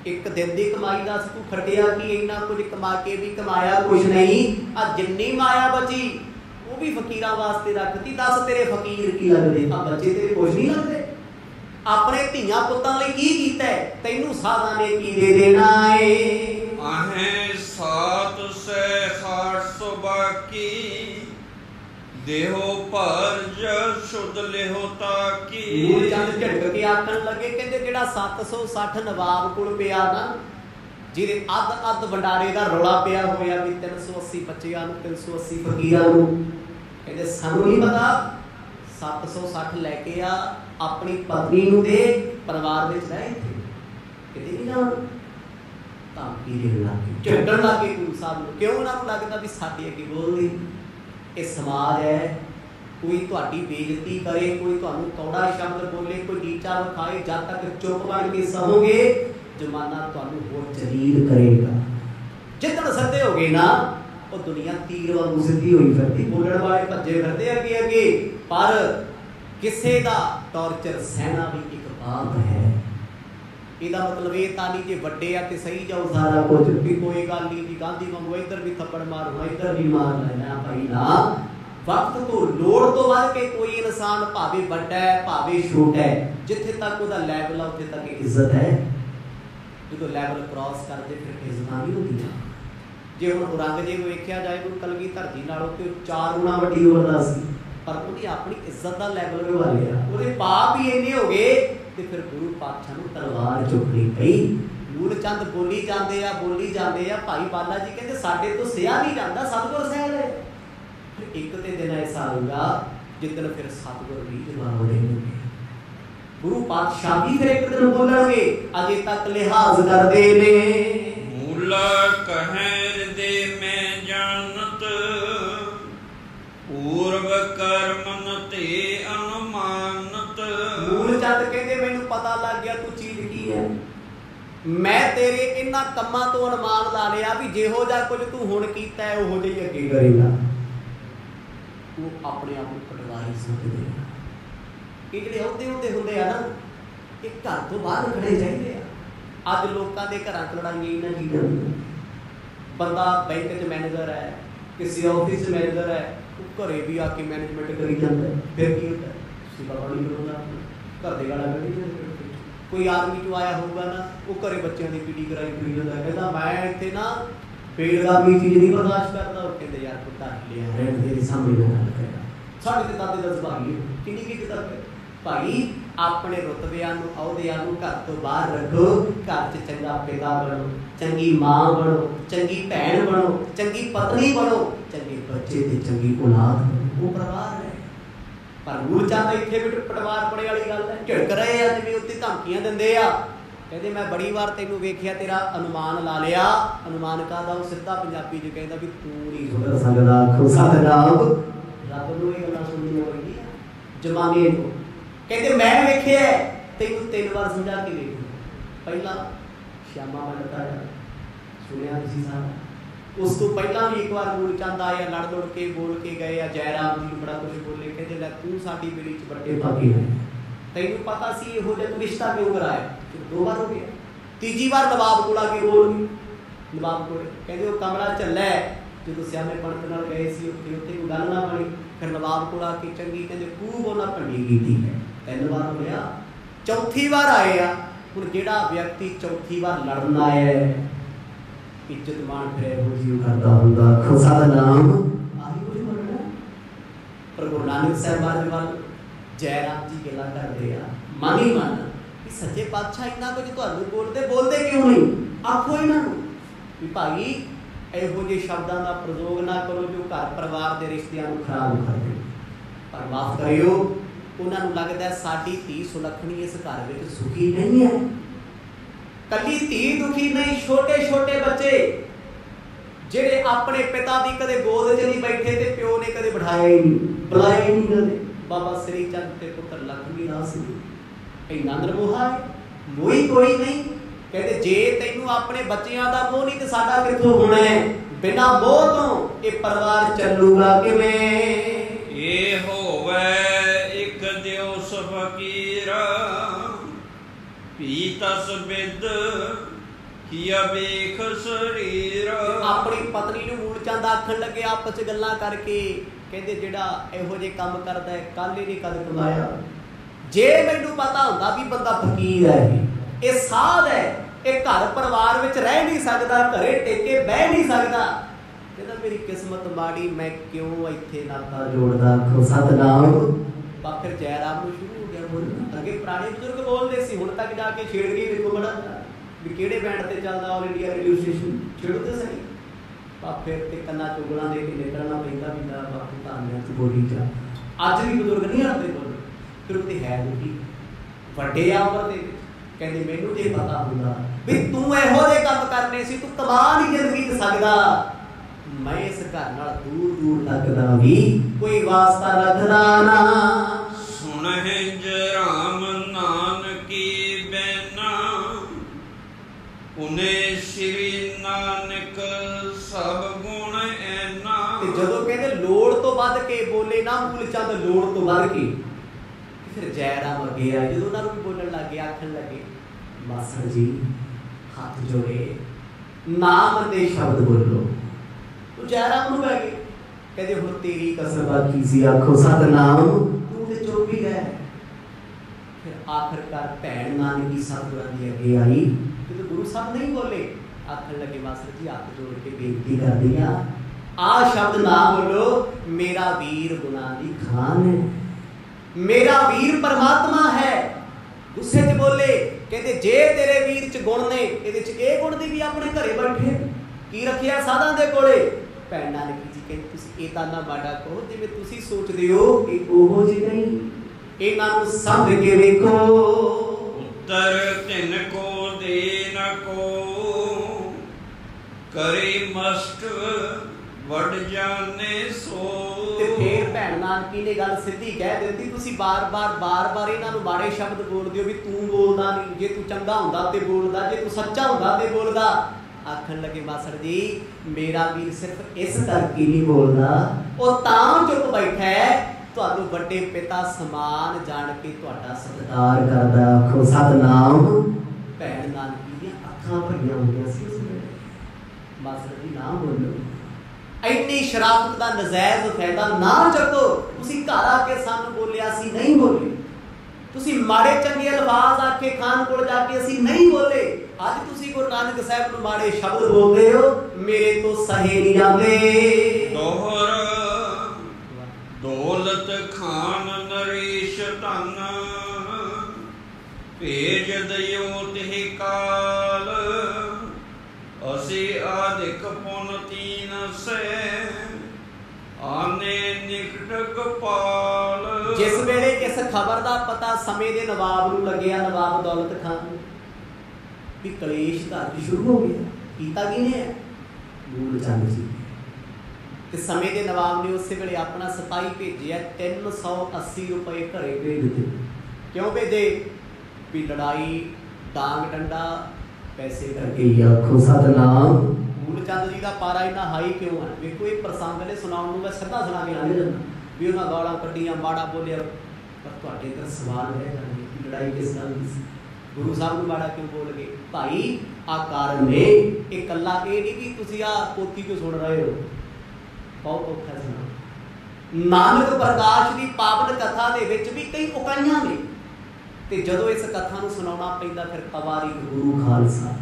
[SPEAKER 1] ਇੱਕ ਦਿਨ ਦੀ ਕਮਾਈ ਦੱਸ ਤੂੰ ਖੱਟਿਆ ਕੀ? ਇੰਨਾ ਕੁਝ ਕਮਾ ਕੇ ਵੀ ਕਮਾਇਆ ਕੁਛ ਨਹੀਂ। ਆ ਜਿੰਨੀ ਮਾਇਆ ਬਚੀ ਉਹ ਵੀ ਫਕੀਰਾਂ ਵਾਸਤੇ ਰੱਖਤੀ। ਦੱਸ ਤੇਰੇ ਫਕੀਰ ਕੀ ਲੱਗਦੇ? ਆ ਬੱਚੇ ਤੇਰੇ ਕੁਛ ਨਹੀਂ ਲੱਗਦੇ? ਆਪਣੇ ਧੀਆਂ ਪੁੱਤਾਂ ਲਈ ਕੀ ਕੀਤਾ? ਤੈਨੂੰ ਸਾਧਾਂ ਨੇ ਕੀ ਦੇ ਦੇਣਾ ਏ?
[SPEAKER 2] ਆਹੇ ਸਾਤ ਸੇ ਖਾਟ ਸੋ ਬਾਕੀ, ਦੇਹੋ ਭਰਜ ਸ਼ੁੱਧ ਲਿਹੋ ਤਾਕੀ।
[SPEAKER 1] ਮੂਲ ਚੰਦ ਝਟਕ ਕੇ ਆਖਣ ਲੱਗੇ, ਕਹਿੰਦੇ ਜਿਹੜਾ 760 ਨਵਾਬ ਕੋਲ ਪਿਆ ਨਾ, ਜਿਹਦੇ ਅੱਧ ਵੰਡਾਰੇ ਦਾ ਰੌਲਾ ਪਿਆ ਹੋਇਆ ਵੀ 380 ਬੱਚਿਆਂ ਨੂੰ 380 ਫਕੀਰਾਂ ਨੂੰ, ਕਹਿੰਦੇ ਸਾਨੂੰ ਨਹੀਂ ਪਤਾ। 760 ਲੈ ਕੇ ਆ, ਆਪਣੀ ਪਤਨੀ ਨੂੰ ਦੇ, ਪਰਿਵਾਰ ਵਿੱਚ ਰਹਿ। ਕਿਤੇ ਨਹੀਂ ਜਾਣਾ। ਧਮਕੀ ਦੇਣ ਲੱਗ ਗਏ, ਝੱਟਣ ਲੱਗ ਗਏ ਗੁਰੂ ਸਾਹਿਬ ਨੂੰ। ਕਿਉਂ ਉਹਨਾਂ ਨੂੰ ਲੱਗਦਾ ਵੀ ਸਾਡੇ ਅੱਗੇ ਬੋਲਦੇ? ਇਹ ਸਮਾਜ ਹੈ, ਕੋਈ ਤੁਹਾਡੀ ਬੇਇੱਜ਼ਤੀ ਕਰੇ, ਕੋਈ ਤੁਹਾਨੂੰ ਕੌੜਾ ਸ਼ਬਦ ਬੋਲੇ, ਕੋਈ ਨੀਚਾ ਵਿਖਾਏ, ਜਦ ਤੱਕ ਚੁੱਪ ਬਣ ਕੇ ਸਹੋਗੇ ਜ਼ਮਾਨਾ ਤੁਹਾਨੂੰ ਹੋਰ ਜਲੀਲ ਕਰੇਗਾ। ਜਿੱਦਣ ਸੱਦੇ ਹੋਗੇ ਨਾ, ਉਹ ਦੁਨੀਆ ਤੀਰ ਵਾਂਗੂ ਸਿੱਧੀ ਹੋਈ ਫਿਰਦੀ, ਬੋਲਣ ਵਾਲੇ ਭੱਜੇ ਫਿਰਦੇ ਅੱਗੇ ਅੱਗੇ। ਪਰ ਕਿਸੇ ਦਾ ਟੌਰਚਰ ਸਹਿਣਾ ਵੀ ਇੱਕ ਪਾਪ ਹੈ। ਇਹਦਾ ਮਤਲਬ ਇਹ ਤਾਂ ਨਹੀਂ ਕਿ ਵੱਡੇ ਆ ਤੇ ਸਹੀ ਜਾਓ ਸਾਰਾ ਕੁਝ, ਵੀ ਕੋਈ ਗੱਲ ਨਹੀਂ ਜੀ ਗਾਂਧੀ ਵਾਂਗੂ ਇੱਧਰ ਵੀ ਥੱਪੜ ਮਾਰੋ ਇੱਧਰ ਵੀ ਮਾਰ ਲੈਣਾ ਭਾਈ ਨਾ। ਵਕਤ ਤੋਂ ਲੋੜ ਤੋਂ ਵੱਧ ਕੇ ਕੋਈ ਇਨਸਾਨ ਭਾਵੇਂ ਵੱਡਾ ਹੈ ਭਾਵੇਂ ਛੋਟਾ ਹੈ, ਜਿੱਥੇ ਤੱਕ ਉਹਦਾ ਲੈਵਲ ਆ ਉੱਥੇ ਤੱਕ ਇੱਜ਼ਤ ਹੈ। ਜਦੋਂ ਲੈਵਲ ਕ੍ਰਾਸ ਕਰਦੇ ਫਿਰ ਇੱਜ਼ਤਾਂ ਨਹੀਂ ਹੁੰਦੀਆਂ। ਜੇ ਹੁਣ ਔਰੰਗਜ਼ੇਬ ਵੇਖਿਆ ਜਾਏ ਉਹ ਕਲਗੀਧਰ ਜੀ ਨਾਲੋਂ ਤੇ 4 ਗੁਣਾ ਵੱਡੀ ਉਮਰ ਸੀ, ਪਰ ਉਹਨੇ ਆਪਣੀ ਇੱਜ਼ਤ ਦਾ ਲੈਵਲ ਵਧਾ ਲਿਆ। ਉਹਦੇ ਪਾਪ ਹੀ ਇੰਨੇ ਹੋ ਗਏ ਤੇ ਫਿਰ ਗੁਰੂ ਪਾਤਸ਼ਾਹ ਨੂੰ ਤਲਵਾਰ ਚੁੱਕਣੀ ਪਈ। ਮੂਲ ਚੰਦ ਬੋਲੀ ਜਾਂਦੇ ਆ ਭਾਈ ਬਾਲਾ ਜੀ ਕਹਿੰਦੇ ਸਾਡੇ ਤੋਂ ਸਿਆ ਨਹੀਂ ਜਾਂਦਾ, ਸਤਿਗੁਰ ਸਹਿ ਲੈ। ਫਿਰ ਇੱਕ ਤੇ ਦਿਨ ਐਸਾ ਆਊਗਾ ਜਿੱਦਣ ਫਿਰ ਸਤਿਗੁਰ ਵੀ ਜਵਾਬ ਦੇਣਗੇ। ਗੁਰੂ ਪਾਤਸ਼ਾਹ ਵੀ ਫਿਰ ਇੱਕ ਦਿਨ ਬੋਲਣਗੇ, ਅਜੇ ਤੱਕ ਲਿਹਾਜ਼ ਕਰਦੇ ਨੇ।
[SPEAKER 2] ਮੂਲਾ ਕਹਿ ਦੇ ਮੈਂ ਜਾਣਤ, ਪੂਰਵ ਕਰਮਨ ਤੇ ਅਨੁਮਾਨਤ।
[SPEAKER 1] ਮੂਲ ਚੰਦ ਕਹਿੰਦੇ ਮੈਨੂੰ ਪਤਾ ਲੱਗ ਗਿਆ ਤੂੰ ਚੀਜ਼ ਕੀ ਹੈ। ਮੈਂ ਤੇਰੇ ਇਹਨਾਂ ਕੰਮਾਂ ਤੋਂ ਅਨੁਮਾਨ ਲਾ ਲਿਆ ਵੀ ਜਿਹੋ ਜਿਹਾ ਕੁਝ ਤੂੰ ਹੁਣ ਕੀਤਾ ਹੈ ਉਹੋ ਜਿਹਾ ਹੀ ਅੱਗੇ ਕਰੇਗਾ। ਉਹ ਆਪਣੇ ਆਪ ਨੂੰ ਪਟਵਾਰੀ ਸਮਝਦੇ ਆ। ਇਹ ਜਿਹੜੇ ਅਹੁਦੇ ਹੁੰਦੇ ਆ ਨਾ, ਇਹ ਘਰ ਤੋਂ ਬਾਹਰ ਖੜੇ ਚਾਹੀਦੇ ਆ। ਅੱਜ ਲੋਕਾਂ ਦੇ ਘਰਾਂ 'ਚ ਲੜਾਈਆਂ ਇਹਨਾਂ ਚੀਜ਼ਾਂ ਦੀਆਂ। ਬੰਦਾ ਬੈਂਕ 'ਚ ਮੈਨੇਜਰ ਹੈ, ਕਿਸੇ ਆਫਿਸ 'ਚ ਮੈਨੇਜਰ ਹੈ, ਉਹ ਘਰੇ ਵੀ ਆ ਕੇ ਮੈਨੇਜਮੈਂਟ ਕਰੀ ਜਾਂਦਾ। ਫਿਰ ਕੀ ਹੁੰਦਾ? ਸੇਵਾ ਪਾਣੀ ਕਰੂੰਗਾ, ਘਰ ਦੇ ਗਾਲਾਂ ਕੱਢੀ ਜਾਂਦੇ। ਕੋਈ ਆਰਮੀ 'ਚੋਂ ਆਇਆ ਹੋਊਗਾ ਨਾ, ਉਹ ਘਰੇ ਬੱਚਿਆਂ ਦੀ ਪੀੜੀ ਕਰਾਈ ਫਿਰੀ ਜਾਂਦਾ, ਕਹਿੰਦਾ ਮੈਂ ਇੱਥੇ ਨਾ ਬੇਲਗਾਮੀ ਚੀਜ਼ ਨਹੀਂ ਬਰਦਾਸ਼ਤ ਕਰਦਾ। ਉਹ ਕਹਿੰਦੇ ਯਾਰ ਪੁੱਤਾ ਲਿਆ ਰਹਿਣ ਦੇ ਸਾਹਮਣੇ ਨਾ ਗੱਲ ਕਰਦਾ। ਸਾਡੇ ਤੇ ਦਾਦੇ ਦਾ ਸੁਭਾਅ ਹੀ ਕਿੰਨੀ ਕੀ ਕਿਤਾਬ ਹੈ ਭਾਈ। अपने रुतबिਆਂ ਨੂੰ ਅਹੁਦਿਆਂ ਨੂੰ घर तो बाहर रखो। घर 'ਚ चंगा पिता बनो, चंगी मां बनो, चंगी भैन बनो, चंगी पत्नी बनो, चंगे बच्चे ते चंगी औलाद बनो। वो परिवार है। पर मूल चंद इत्थे भी परिवार बड़े वाली गल है। झिड़क रहे आ जिवें उत्ते धमकियां दिंदे आ, कहते मैं बड़ी बार तेनों वेखिया तेरा अनुमान ला लिया। अनुमान कहदा वो सीधा पंजाबी च कहदा भी तू नहीं सुधर सकदा। आखो सतनाम। रब नूं ये गल्लां सुणनियां पैंदियां जमाने नूं। कहते मैं वेखिया तेनों 3 बार समझा के वेख। पहला श्यामा मैं बताया सुनिया तुसीं सारा। उस तो पहला भी एक बार मूलचंद आया, लड़ लुड़ के बोल के गए आ। जयराम जी बड़ा कुछ बोले, कहते लै तू साडी बेड़ी च बड़े भागे है, तैनूं पता सी इहो जिहा तू रिश्ता क्यों कराया। 2 बार हो गया। तीजी बार नवाब कोल आके बोल गई। नवाब कोल कहते वो कमरा झल्ला जो सियाने पंडित नाल गए सी, उत्थे कोई गल ना बनी। फिर नवाब कोल आके चंगी कहते खूब उन्हां भंडी कीती है। 3 बार हो गया। चौथी बार आए आ। हुण जिहड़ा व्यक्ति चौथी बार लड़न आया है, इज्जत मान फिर इहो जी करदा हुंदा। खुदा दा नाम आही कुछ बोलना। पर गुरु नानक साहब आज वाल जयराम जी गल्लां करदे आ, मन ही मन कि सच्चे पातशाह इन्ना कुछ तुहानूं बोलदे क्यों नहीं। आखो इन्हां नूं भी भाई ਇਹੋ ਜਿਹੇ शब्दां ਦਾ प्रयोग ना करो जो घर परिवार के रिश्तिਆਂ ਨੂੰ खराब कर दे। पर माफ करियो, ਉਹਨਾਂ ਨੂੰ लगदा साडी धी सुलखणी इस घर ਵਿੱਚ सुखी नहीं है। कली धी दुखी नहीं, छोटे छोटे बच्चे ਜਿਹੜੇ अपने पिता ਦੀ कदे गोद 'ਚ नहीं बैठे ते प्यो ने कदे बिठाया ही नहीं, बुलाया ही नहीं कदे। बाबा श्री चंद ते पुत्र लक्ष्मी दास इन्ना नरमोहा है, मोही कोई नहीं। कहते जे तैनूं अपने बच्चियां दा मोह नहीं ते साडा कित्थों होना है। बिना मोह तो ये परिवार चलूगा किवें।
[SPEAKER 2] ये होवे एक दिवस फकीर पीतस बिद किया बेख शरीर।
[SPEAKER 1] अपनी पत्नी नूं मूलचंद आखण लगे आपस च गल्लां करके, कहते जिहड़ा इहो जे काम करदा है कल ही नहीं कद कमाया। जे मैनूं पता हुंदा भी बंदा फकीर है, ये साध है, ये घर परिवार विच रह नहीं सकदा, घरे टेके बह नहीं सकदा, कहदा मेरी किस्मत माड़ी, मैं क्यों इत्थे नाता जोड़दा। आखो सतनाम। फिर जयराम नूं शुरू हो गया बोलना। अगे पुराने बुजुर्ग बोलदे सी, हुण तक जाके छेड़गी देखो बड़ा भी किहड़े बैंड ते चलदा ऑल इंडिया रेडियो स्टेशन, छेड़ो ते सही। फिर ते कन्ना चुगलां दे के निकलना पैंदा भी दा बाकी धानियां च बोली जा। अज भी बुजुर्ग नहीं हटदे बोल। फिर उत्ते है दुखी वड्डे आ उमर दे विच, कहंदे मैनूं जे पता हुंदा भी तू इहो जे काम करने सी, तू कमा नहीं जिंदगी च सकदा, मैं इस घर नाल दूर दूर लगदा भी कोई वास्ता रखदा ना।
[SPEAKER 2] सुन हिंज राम नानकी बैना उन्हें श्री नानक सब गुण ऐना।
[SPEAKER 1] ते जदों कहंदे लोड़ तो वध के बोले ना मूलचंद, लोड़ तो वध के। फिर जयराम अगे आए, जो उन्होंने भी बोलने लगे, आखन लगे मास्टर जी हाथ जोड़े नाम दे शब्द बोलो। तो जयराम नूं कह गए, कहते हुण तेरी कसर बाकी सी। आखो सतनाम। तू ते चुप ही गए। फिर आखिरकार भैन नानकी सतगुरां दी अगे आई, तो गुरु साहब नहीं बोले। आखन लगे मास्टर जी हाथ जोड़ के बेनती कर दी आ शब्द ना बोलो, मेरा वीर गुनाह दी खान है, मेरा वीर परमात्मा है। गुस्से च बोले, कहते जे तेरे वीर च गुण ने, इहदे च इह गुण दी भी अपने घरे बैठे की रखिया साधां दे कोले। भैन नानकी जी कहते तुसीं इदां ना माड़ा कहो जिवें तुसीं सोचदे हो कि ओहो जी नहीं, इन्हां नूं समझ के वेखो।
[SPEAKER 2] उत्तर तिन को दे न को करे मस्ट वड जाने सो।
[SPEAKER 1] ते फिर भैन नानकी ने गल सीधी कह दित्ती, तुसीं बार-बार इन्हां नूं माड़े शब्द बोलदे हो भी तू बोलदा नहीं, जे तू चंगा हुंदा ते बोलदा, जे तू सच्चा हुंदा ते बोलदा। आखन लगे मास्टर जी मेरा वीर सिर्फ इस करके नहीं बोलदा, वो तां चुप बैठा है, तुहानूं वड्डे पिता समान जान के तुहाडा सत्कार करदा। आखो सतनाम। भैन नानकी दी अखां भरियां होईयां सी उस वेले। मास्टर जी ना बोलो, इन्नी शराफत का नजायज फायदा ना चको। तुसीं घर आके सानू बोलिया सी नहीं बोले, तुसीं माड़े चंगे अल्फाज आके खान कोल जाके असीं नहीं बोले। अज तुसीं गुरु नानक साहब नूं माड़े शब्द बोलदे हो, मेरे तो सहे नहीं जाते।
[SPEAKER 2] दोहर दौलत खान नरेश धन ਭੇਜ ਦਿਓ ਤਿਹ ਕਾਲ ਅਸੀਂ ਆਦਿਕ ਪੁਨ ਤੀਨ ਸੇ ਆਨੇ ਨਿਕਟ ਗੋਪਾਲ।
[SPEAKER 1] ਜਿਸ ਵੇਲੇ ਇਸ ਖਬਰ ਦਾ ਪਤਾ ਸਮੇਂ ਦੇ ਨਵਾਬ ਨੂੰ ਲੱਗਿਆ, ਨਵਾਬ ਦੌਲਤ ਖਾਨ ਨੂੰ, ਵੀ ਕਲੇਸ਼ ਘਰ 'ਚ ਸ਼ੁਰੂ ਹੋ ਗਿਆ, ਕੀਤਾ ਕਿਹਨੇ ਹੈ? ਮੂਲ ਚੰਦ ਜੀ। ਤੇ ਸਮੇਂ ਦੇ ਨਵਾਬ ਨੇ ਉਸੇ ਵੇਲੇ ਆਪਣਾ ਸਿਪਾਹੀ ਭੇਜਿਆ, 380 ਰੁਪਏ ਘਰੇ ਭੇਜ ਦਿੱਤੇ। ਕਿਉਂ ਭੇਜੇ? ਵੀ ਲੜਾਈ, ਡਾਂਗ ਡੰਡਾ, ਪੈਸੇ ਕਰਕੇ। ਆਖੋ ਸਤਨਾਮ। ਮੂਲ ਚੰਦ ਜੀ ਦਾ ਪਾਰਾ ਇੰਨਾ ਹਾਈ ਕਿਉਂ ਹੈ? ਵੇਖੋ, ਇਹ ਪ੍ਰਸੰਗ ਨੇ ਸੁਣਾਉਣ ਨੂੰ ਮੈਂ ਸਿੱਧਾ ਸੁਣਾ ਕੇ ਆਉਂਦੇ ਜਾਂਦਾ ਵੀ ਉਹਨਾਂ ਗਾਲਾਂ ਕੱਢੀਆਂ, ਮਾੜਾ ਬੋਲਿਆ, ਪਰ ਤੁਹਾਡੇ ਅੰਦਰ ਸਵਾਲ ਰਹਿ ਜਾਣਗੇ ਕਿ ਲੜਾਈ ਕਿਸ ਗੱਲ ਦੀ ਸੀ? ਗੁਰੂ ਸਾਹਿਬ ਨੂੰ ਮਾੜਾ ਕਿਉਂ ਬੋਲ ਗਏ? ਭਾਈ ਆ ਕਾਰਨ ਨੇ। ਇਹ ਇਕੱਲਾ ਇਹ ਨਹੀਂ ਕਿ ਤੁਸੀਂ ਆ ਪੋਥੀ ਕਿਉਂ ਸੁਣ ਰਹੇ ਹੋ, ਬਹੁਤ ਔਖਾ ਸੁਣਾ। ਨਾਨਕ ਪ੍ਰਕਾਸ਼ ਦੀ ਪਾਵਨ ਕਥਾ ਦੇ ਵਿੱਚ ਵੀ ਕਈ ਉਕਾਈਆਂ ਨੇ, ਤੇ ਜਦੋਂ ਇਸ ਕਥਾ ਨੂੰ ਸੁਣਾਉਣਾ ਪੈਂਦਾ ਫਿਰ ਤਵਾਰੀਖ ਗੁਰੂ ਖਾਲਸਾ,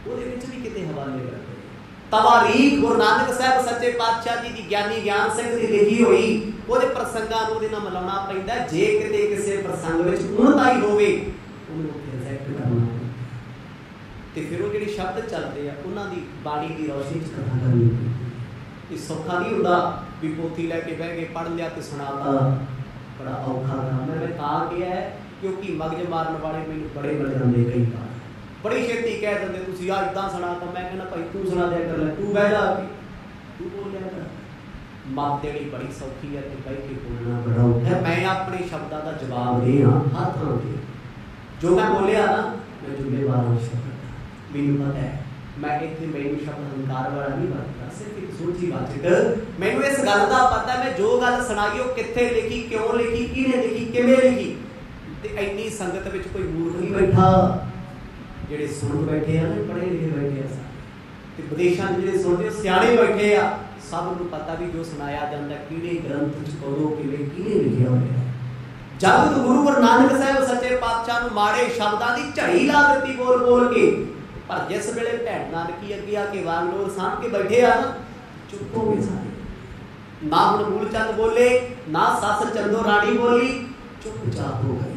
[SPEAKER 1] ਉਹਦੇ ਵਿੱਚ ਵੀ ਕਿਤੇ ਹਵਾਲੇ ਕਰਦੇ। ਤਵਾਰੀਖ ਗੁਰੂ ਨਾਨਕ ਸਾਹਿਬ ਸੱਚੇ ਪਾਤਸ਼ਾਹ ਜੀ ਦੀ ਗਿਆਨੀ ਗਿਆਨ ਸਿੰਘ ਦੀ ਲਿਖੀ ਹੋਈ, ਉਹਦੇ ਪ੍ਰਸੰਗਾਂ ਨੂੰ ਉਹਦੇ ਨਾਲ ਮਿਲਾਉਣਾ ਪੈਂਦਾ। ਜੇ ਕਿਤੇ ਕਿਸੇ ਪ੍ਰਸੰਗ ਵਿੱਚ ਉਣਤਾਈ ਹੋਵੇ ਉਹਨੂੰ ਰਿਜੈਕਟ ਕਰਨਾ, ਤੇ ਫਿਰ ਉਹ ਜਿਹੜੇ ਸ਼ਬਦ ਚੱਲਦੇ ਆ ਉਹਨਾਂ ਦੀ ਬਾਣੀ ਦੀ ਰੌਸ਼ਨੀ 'ਚ ਕਥਾ ਕਰਨੀ। ਇਹ ਸੌਖਾ ਨਹੀਂ ਹੁੰਦਾ ਵੀ ਪੋਥੀ ਲੈ ਕੇ ਬਹਿ ਕੇ ਪੜ੍ਹ ਲਿਆ ਤੇ ਸੁਣਾਤਾ, ਬੜਾ ਔਖਾ ਕੰਮ ਹੈ। ਮੈਂ ਤਾਂ ਕਿਹਾ ਹੈ ਕਿਉਂਕਿ ਮਗਜ ਮਾਰਨ ਵਾਲੇ ਮੈਨੂੰ ਬੜੇ ਮਿਲ ਜਾਂਦੇ ਕਈ ਵਾਰ, ਬੜੀ ਛੇਤੀ ਕਹਿ ਦਿੰਦੇ ਤੁਸੀਂ ਆ ਇੱਦਾਂ ਸੁਣਾ, ਤਾਂ ਮੈਂ ਕਹਿੰਦਾ ਭਾਈ ਤੂੰ ਸੁਣਾ ਦਿਆ ਕਰ, ਲੈ ਤੂੰ ਬਹਿ ਜਾ ਕੇ, ਤੂੰ ਬੋਲਿਆ ਕਰ। ਮੱਤ ਦੇਣੀ ਬੜੀ ਸੌਖੀ ਹੈ ਤੇ ਬਹਿ ਕੇ ਬੋਲਣਾ ਬੜਾ ਔਖਾ। ਮੈਂ ਆਪਣੇ ਸ਼ਬਦਾਂ ਦਾ ਜਵਾਬ ਦੇ ਹਾਂ ਹਰ ਥਾਂ ਤੇ। ਜੋ ਮੈਂ ਬੋਲਿਆ ਨਾ, ਮੈਂ ਜ਼ਿੰਮੇਵਾਰ ਹਾਂ ਸ਼ਬਦ, ਮੈਨੂੰ ਪਤਾ ਹੈ। ਮੈਂ ਇੱਥੇ ਮੈਨੂੰ ਸ਼ਬਦ ਹੰਕਾਰ ਵਾਲਾ ਨਹੀਂ ਵਰਤਦਾ, ਸਿਰਫ ਇੱਕ ਸੋਝੀ ਵਾਚਕ। ਮੈਨੂੰ ਇਸ ਗੱਲ ਦਾ ਪਤਾ, ਮੈਂ ਜੋ ਗੱਲ ਸੁਣਾਈ ਉਹ ਕਿੱਥੇ ਲਿਖੀ, ਕਿਉਂ ਲਿਖੀ, ਕਿਹਨੇ ਲਿਖੀ, ਕਿਵੇਂ ਲਿਖੀ। ਤੇ ਇੰਨੀ ਸੰਗਤ ਵਿੱਚ ਕੋਈ ਮੂਰਖ ਨਹੀਂ ਬੈਠਾ। ਜਿਹੜੇ ਸੁਣ ਬੈਠੇ ਆ ਨਾ, ਪੜ੍ਹੇ ਲਿਖੇ ਬੈਠੇ ਆ, ਤੇ ਵਿਦੇਸ਼ਾਂ 'ਚ ਜਿਹੜੇ ਸੁਣਦੇ ਉਹ ਸਿਆਣੇ ਬੈਠੇ ਆ। ਸਭ ਨੂੰ ਪਤਾ ਵੀ ਜੋ ਸੁਣਾਇਆ ਜਾਂਦਾ ਕਿਹੜੇ ਗ੍ਰੰਥ 'ਚ, ਕਦੋਂ, ਕਿਵੇਂ, ਕਿਹਨੇ ਲਿਖਿਆ ਹੋਇਆ। ਜਦ ਗੁਰੂ ਨਾਨਕ ਸਾਹਿਬ ਸੱਚੇ ਪਾਤਸ਼ਾਹ ਨੂੰ ਮਾੜੇ ਸ਼ਬਦਾਂ ਦੀ ਝੜੀ ਲਾ ਦਿੱਤੀ ਬੋਲ ਬੋਲ ਕੇ, ਪਰ ਜਿਸ ਵੇਲੇ ਭੈਣ ਨਾਨਕੀ ਅੱਗੇ ਆ ਕੇ ਵਾਂਗਲੋਰ ਸਾਂਭ ਕੇ ਬੈਠੇ ਆ ਨਾ, ਚੁੱਪ ਹੋ ਗਏ ਸਾਰੇ। ਨਾ ਹੁਣ ਮੂਲ ਚੰਦ ਬੋਲੇ, ਨਾ ਸੱਸ ਚੰਦੋ ਰਾਣੀ ਬੋਲੀ, ਚੁੱਪਚਾਪ ਹੋ ਗਏ।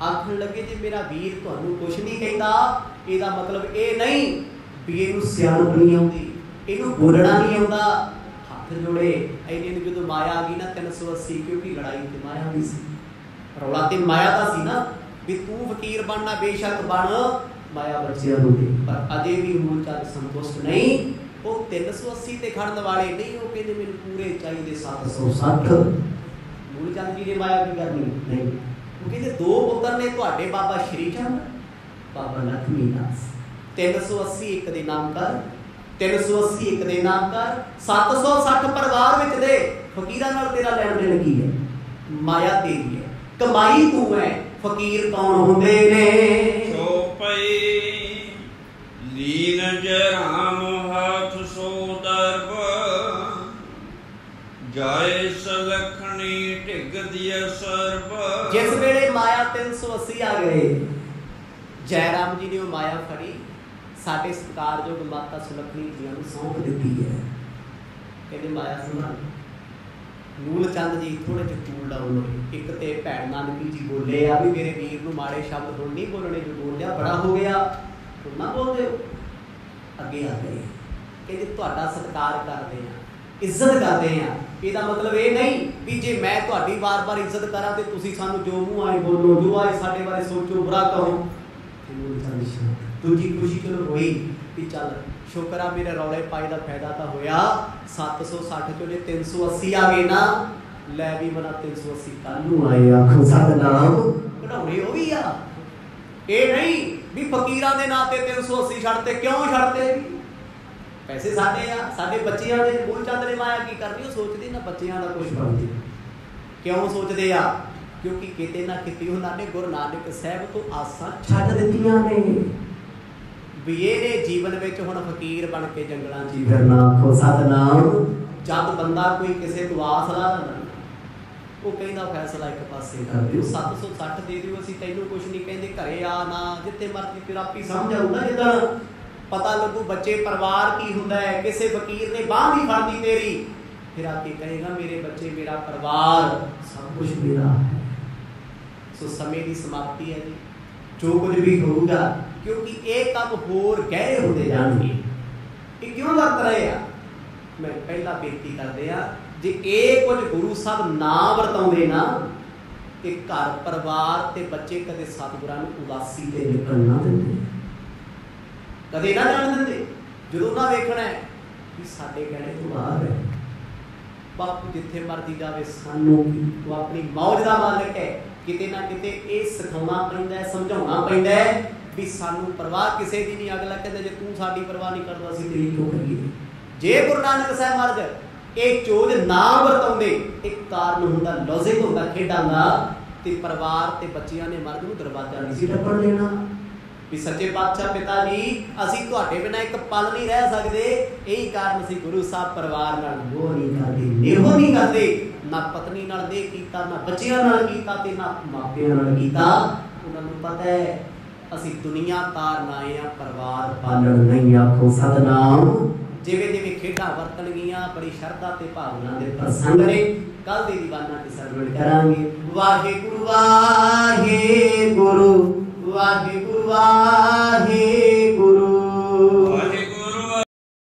[SPEAKER 1] ਆਖਣ ਲੱਗੇ ਜੇ ਮੇਰਾ ਵੀਰ ਤੁਹਾਨੂੰ ਕੁਛ ਨਹੀਂ ਕਹਿੰਦਾ, ਇਹਦਾ ਮਤਲਬ ਇਹ ਨਹੀਂ ਵੀ ਇਹਨੂੰ ਸਿਆਣਪ ਨਹੀਂ ਆਉਂਦੀ, ਇਹਨੂੰ ਬੋਲਣਾ ਨਹੀਂ ਆਉਂਦਾ। ਹੱਥ ਜੋੜੇ। ਇਹਨੇ ਨੂੰ ਜਦੋਂ ਮਾਇਆ ਆ ਗਈ ਨਾ 380, ਕਿਉਂਕਿ ਲੜਾਈ ਤੇ ਮਾਇਆ ਵੀ ਸੀ, ਰੌਲਾ ਤੇ ਮਾਇਆ ਦਾ ਸੀ ਨਾ, ਵੀ ਤੂੰ ਫਕੀਰ ਬਣਨਾ ਬੇਸ਼ੱਕ ਬਣ, ਮਾਇਆ ਬੱਚਿਆਂ ਨੂੰ ਦੇ। ਪਰ ਅਜੇ ਵੀ ਮੂਲ ਚੰਦ ਸੰਤੁਸ਼ਟ ਨਹੀਂ। ਉਹ 380 ਤੇ ਖੜਨ ਵਾਲੇ ਨਹੀਂ, ਉਹ ਕਹਿੰਦੇ ਮੈਨੂੰ ਪੂਰੇ ਚਾਹੀਦੇ 760। ਮੂਲ ਚੰਦ ਜੀ ਨੇ ਮਾਇਆ ਕੀ ਕਰਨੀ? ਨਹੀਂ। ਉਹ ਕਹਿੰਦੇ ਦੋ ਪੁੱਤਰ ਨੇ ਤੁਹਾਡੇ, ਬਾਬਾ ਸ਼੍ਰੀ ਚੰਦ, ਬਾਬਾ ਲਖਮੀ ਦਾਸ। 380 ਇੱਕ ਦੇ ਨਾਮ ਕਰ, 380 ਇੱਕ ਦੇ ਨਾਮ ਕਰ, 760 ਪਰਿਵਾਰ ਵਿੱਚ ਦੇ। ਫਕੀਰਾਂ ਨਾਲ ਤੇਰਾ ਲੈਣ ਦੇਣ ਕੀ ਹੈ? ਮਾਇਆ ਤੇਰੀ ਹੈ, ਕਮਾਈ ਤੂੰ ਹੈ। ਫਕੀਰ ਕੌਣ ਹੁੰਦੇ ਨੇ?
[SPEAKER 2] ਸੋ ਪਈ ਲੀਨ ਜਰਾਮ ਹੱਥ ਸੋ ਦਰਬ, ਜਾਏ ਸਲਖਣੀ ਢਿੱਗ ਦਿਆ ਸਰਬ।
[SPEAKER 1] ਜਿਸ ਵੇਲੇ ਮਾਇਆ 380 ਆ ਗਏ, ਜੈ ਰਾਮ ਜੀ ਨੇ ਉਹ ਮਾਇਆ ਫੜੀ, ਸਾਡੇ ਸਤਿਕਾਰਯੋਗ ਮਾਤਾ ਸੁਲੱਖਣੀ ਜੀ ਨੂੰ ਸੌਂਪ ਦਿੱਤੀ ਹੈ। ਕਹਿੰਦੇ ਮਾਇਆ ਸੰਭਾਲ। ਮੂਲ ਚੰਦ ਜੀ ਥੋੜੇ ਜਿਹੇ ਕੂਲ ਡਾਊਨ ਹੋਏ। ਇੱਕ ਤੇ ਭੈਣ ਨਾਨਕੀ ਜੀ ਬੋਲੇ ਆ ਵੀ ਮੇਰੇ ਵੀਰ ਨੂੰ ਮਾੜੇ ਸ਼ਬਦ ਹੁਣ ਨਹੀਂ ਬੋਲਣੇ, ਜੋ ਬੋਲਿਆ ਬੜਾ ਹੋ ਗਿਆ, ਹੁਣ ਨਾ ਬੋਲਦੇ ਹੋ। ਅੱਗੇ ਆ ਗਏ, ਕਹਿੰਦੇ ਤੁਹਾਡਾ ਸਤਿਕਾਰ ਕਰਦੇ ਆ, ਇੱਜ਼ਤ ਕਰਦੇ ਆ। ਇਹਦਾ ਮਤਲਬ ਇਹ ਨਹੀਂ ਵੀ ਜੇ ਮੈਂ ਤੁਹਾਡੀ ਵਾਰ-ਵਾਰ ਇੱਜ਼ਤ ਕਰਾਂ ਤੇ ਤੁਸੀਂ ਸਾਨੂੰ ਜੋ ਮੂੰਹ ਆਏ ਬੋਲੋ, ਜੋ ਆਏ ਸਾਡੇ ਬਾਰੇ ਸੋਚੋ, ਬੁਰਾ ਕਹੋ। ਦੂਜੀ ਖੁਸ਼ੀ ਚਲੋ ਹੋਈ ਵੀ ਚੱਲ ਸ਼ੁਕਰ ਆ ਮੇਰੇ ਰੌਲੇ ਪਾਏ ਦਾ ਫਾਇਦਾ ਤਾਂ ਹੋਇਆ। 760 ਚੋਂ ਜੇ 380 ਆ ਗਏ ਨਾ, ਲੈ ਵੀ ਮਨਾ 380 ਕੱਲ ਨੂੰ ਆਏ। ਆਖੋ ਸਤਨਾਮ। ਕਢਾਉਣੇ ਉਹ ਵੀ ਆ, ਇਹ ਨਹੀਂ ਵੀ ਫਕੀਰਾਂ ਦੇ ਨਾਂ ਤੇ 380 ਛੱਡਤੇ। ਕਿਉਂ ਛੱਡਤੇ? ਪੈਸੇ ਸਾਡੇ ਆ, ਸਾਡੇ ਬੱਚਿਆਂ ਦੇ। ਮੂਲ ਚੰਦ ਨੇ ਮਾਇਆ ਕੀ ਕਰਨੀ? ਉਹ ਸੋਚਦੇ ਨਾ ਬੱਚਿਆਂ ਦਾ ਕੁਝ ਬਣਦੇ। ਕਿਉਂ ਸੋਚਦੇ ਆ? ਕਿਉਂਕਿ ਕਿਤੇ ਨਾ ਕਿਤੇ ਉਹਨਾਂ ਨੇ ਗੁਰੂ ਨਾਨਕ ਸਾਹਿਬ ਤੋਂ ਆਸਾਂ ਛੱਡ ਦਿੱਤੀਆਂ ਨੇ ਵੀ ਇਹਨੇ ਜੀਵਨ ਵਿੱਚ ਹੁਣ ਫਕੀਰ ਬਣ ਕੇ ਜੰਗਲਾਂ 'ਚ ਫਿਰਨਾ। ਆਖੋ ਸਤਨਾਮ। ਜਦ ਬੰਦਾ ਕੋਈ ਕਿਸੇ ਤੋਂ ਆਸ ਲਾ ਲੈਂਦਾ, ਉਹ ਕਹਿੰਦਾ ਫੈਸਲਾ ਇੱਕ ਪਾਸੇ ਕਰ ਦਿਓ, 760 ਦੇ ਦਿਓ, ਅਸੀਂ ਤੈਨੂੰ ਕੁਛ ਨਹੀਂ ਕਹਿੰਦੇ, ਘਰੇ ਆ ਨਾ, ਜਿੱਥੇ ਮਰਜ਼ੀ ਫਿਰ ਆਪੀ ਸਮਝ ਆਊਗਾ। ਜਿੱਦਾਂ ਪਤਾ ਲੱਗੂ ਬੱਚੇ ਪਰਿਵਾਰ ਕੀ ਹੁੰਦਾ ਹੈ। ਕਿਸੇ ਫਕੀਰ ਨੇ ਬਾਂਹ ਨਹੀਂ ਫੜਦੀ ਤੇਰੀ, ਫਿਰ ਆ ਕੇ ਕਹੇਗਾ ਮੇਰੇ ਬੱਚੇ, ਮੇਰਾ ਪਰਿਵਾਰ, ਸਭ ਕੁਛ ਮੇਰਾ ਹੈ। ਸੋ ਸਮੇਂ ਦੀ ਸਮਾਪਤੀ ਹੈ ਜੀ। जो कुछ भी होगा, क्योंकि ये काम होर गहरे होते जाएंगे। ये क्यों वरत रहे हैं? मैं पहला बेनती करते हैं, जे ये कुछ गुरु साहब ना वरताउंदे ना ते घर परिवार ते बच्चे कदे सतगुरां नूं उदासी ते निकल ना दिंदे, कदे ना जाण दिंदे। जदों ना वेखना है कि साडे कहणे तो बाहर है, बापू जिथे मर्जी जावे सानू तो अपनी मौज दा मालिक है। किते ना किते ये सिखाउणा पैंदा है, समझाउणा पैंदा है भी सानू परवाह किसे दी नहीं। अगला कहंदा जे तू साडी परवाह नहीं करदा असीं तेरी क्यों करिए। जे गुरु नानक साहब महाराज ये चोज ना वरताउंदे, एक कारण हुंदा, लॉजिक हुंदा खेडां दा, ते परिवार ते बच्चियां ने मर्द नूं दरवाजा नहीं सी टप्पण देना भी सच्चे पातशाह पिता जी असीं तुहाडे बिना एक पल नहीं रह सकदे। यही कारण असीं गुरु साहब परिवार नाल मोह नहीं करदे, नेहो नहीं करदे, ना पत्नी नाल नेह कीता, ना बच्चियां नाल कीता ते ना मापियां नाल कीता। उन्हां नूं पता है असीं दुनिया तारन आए आ, परिवार पालण नहीं। आखो सतनाम। जिवें जिवें खेडां वरतणगीਆਂ बड़ी शरधा ते भावना दे प्रसंग ने, कल दे दीवाना ते सरवण करांगे। वाहे गुरु वाहे गुरु वाहे गुरु वाहे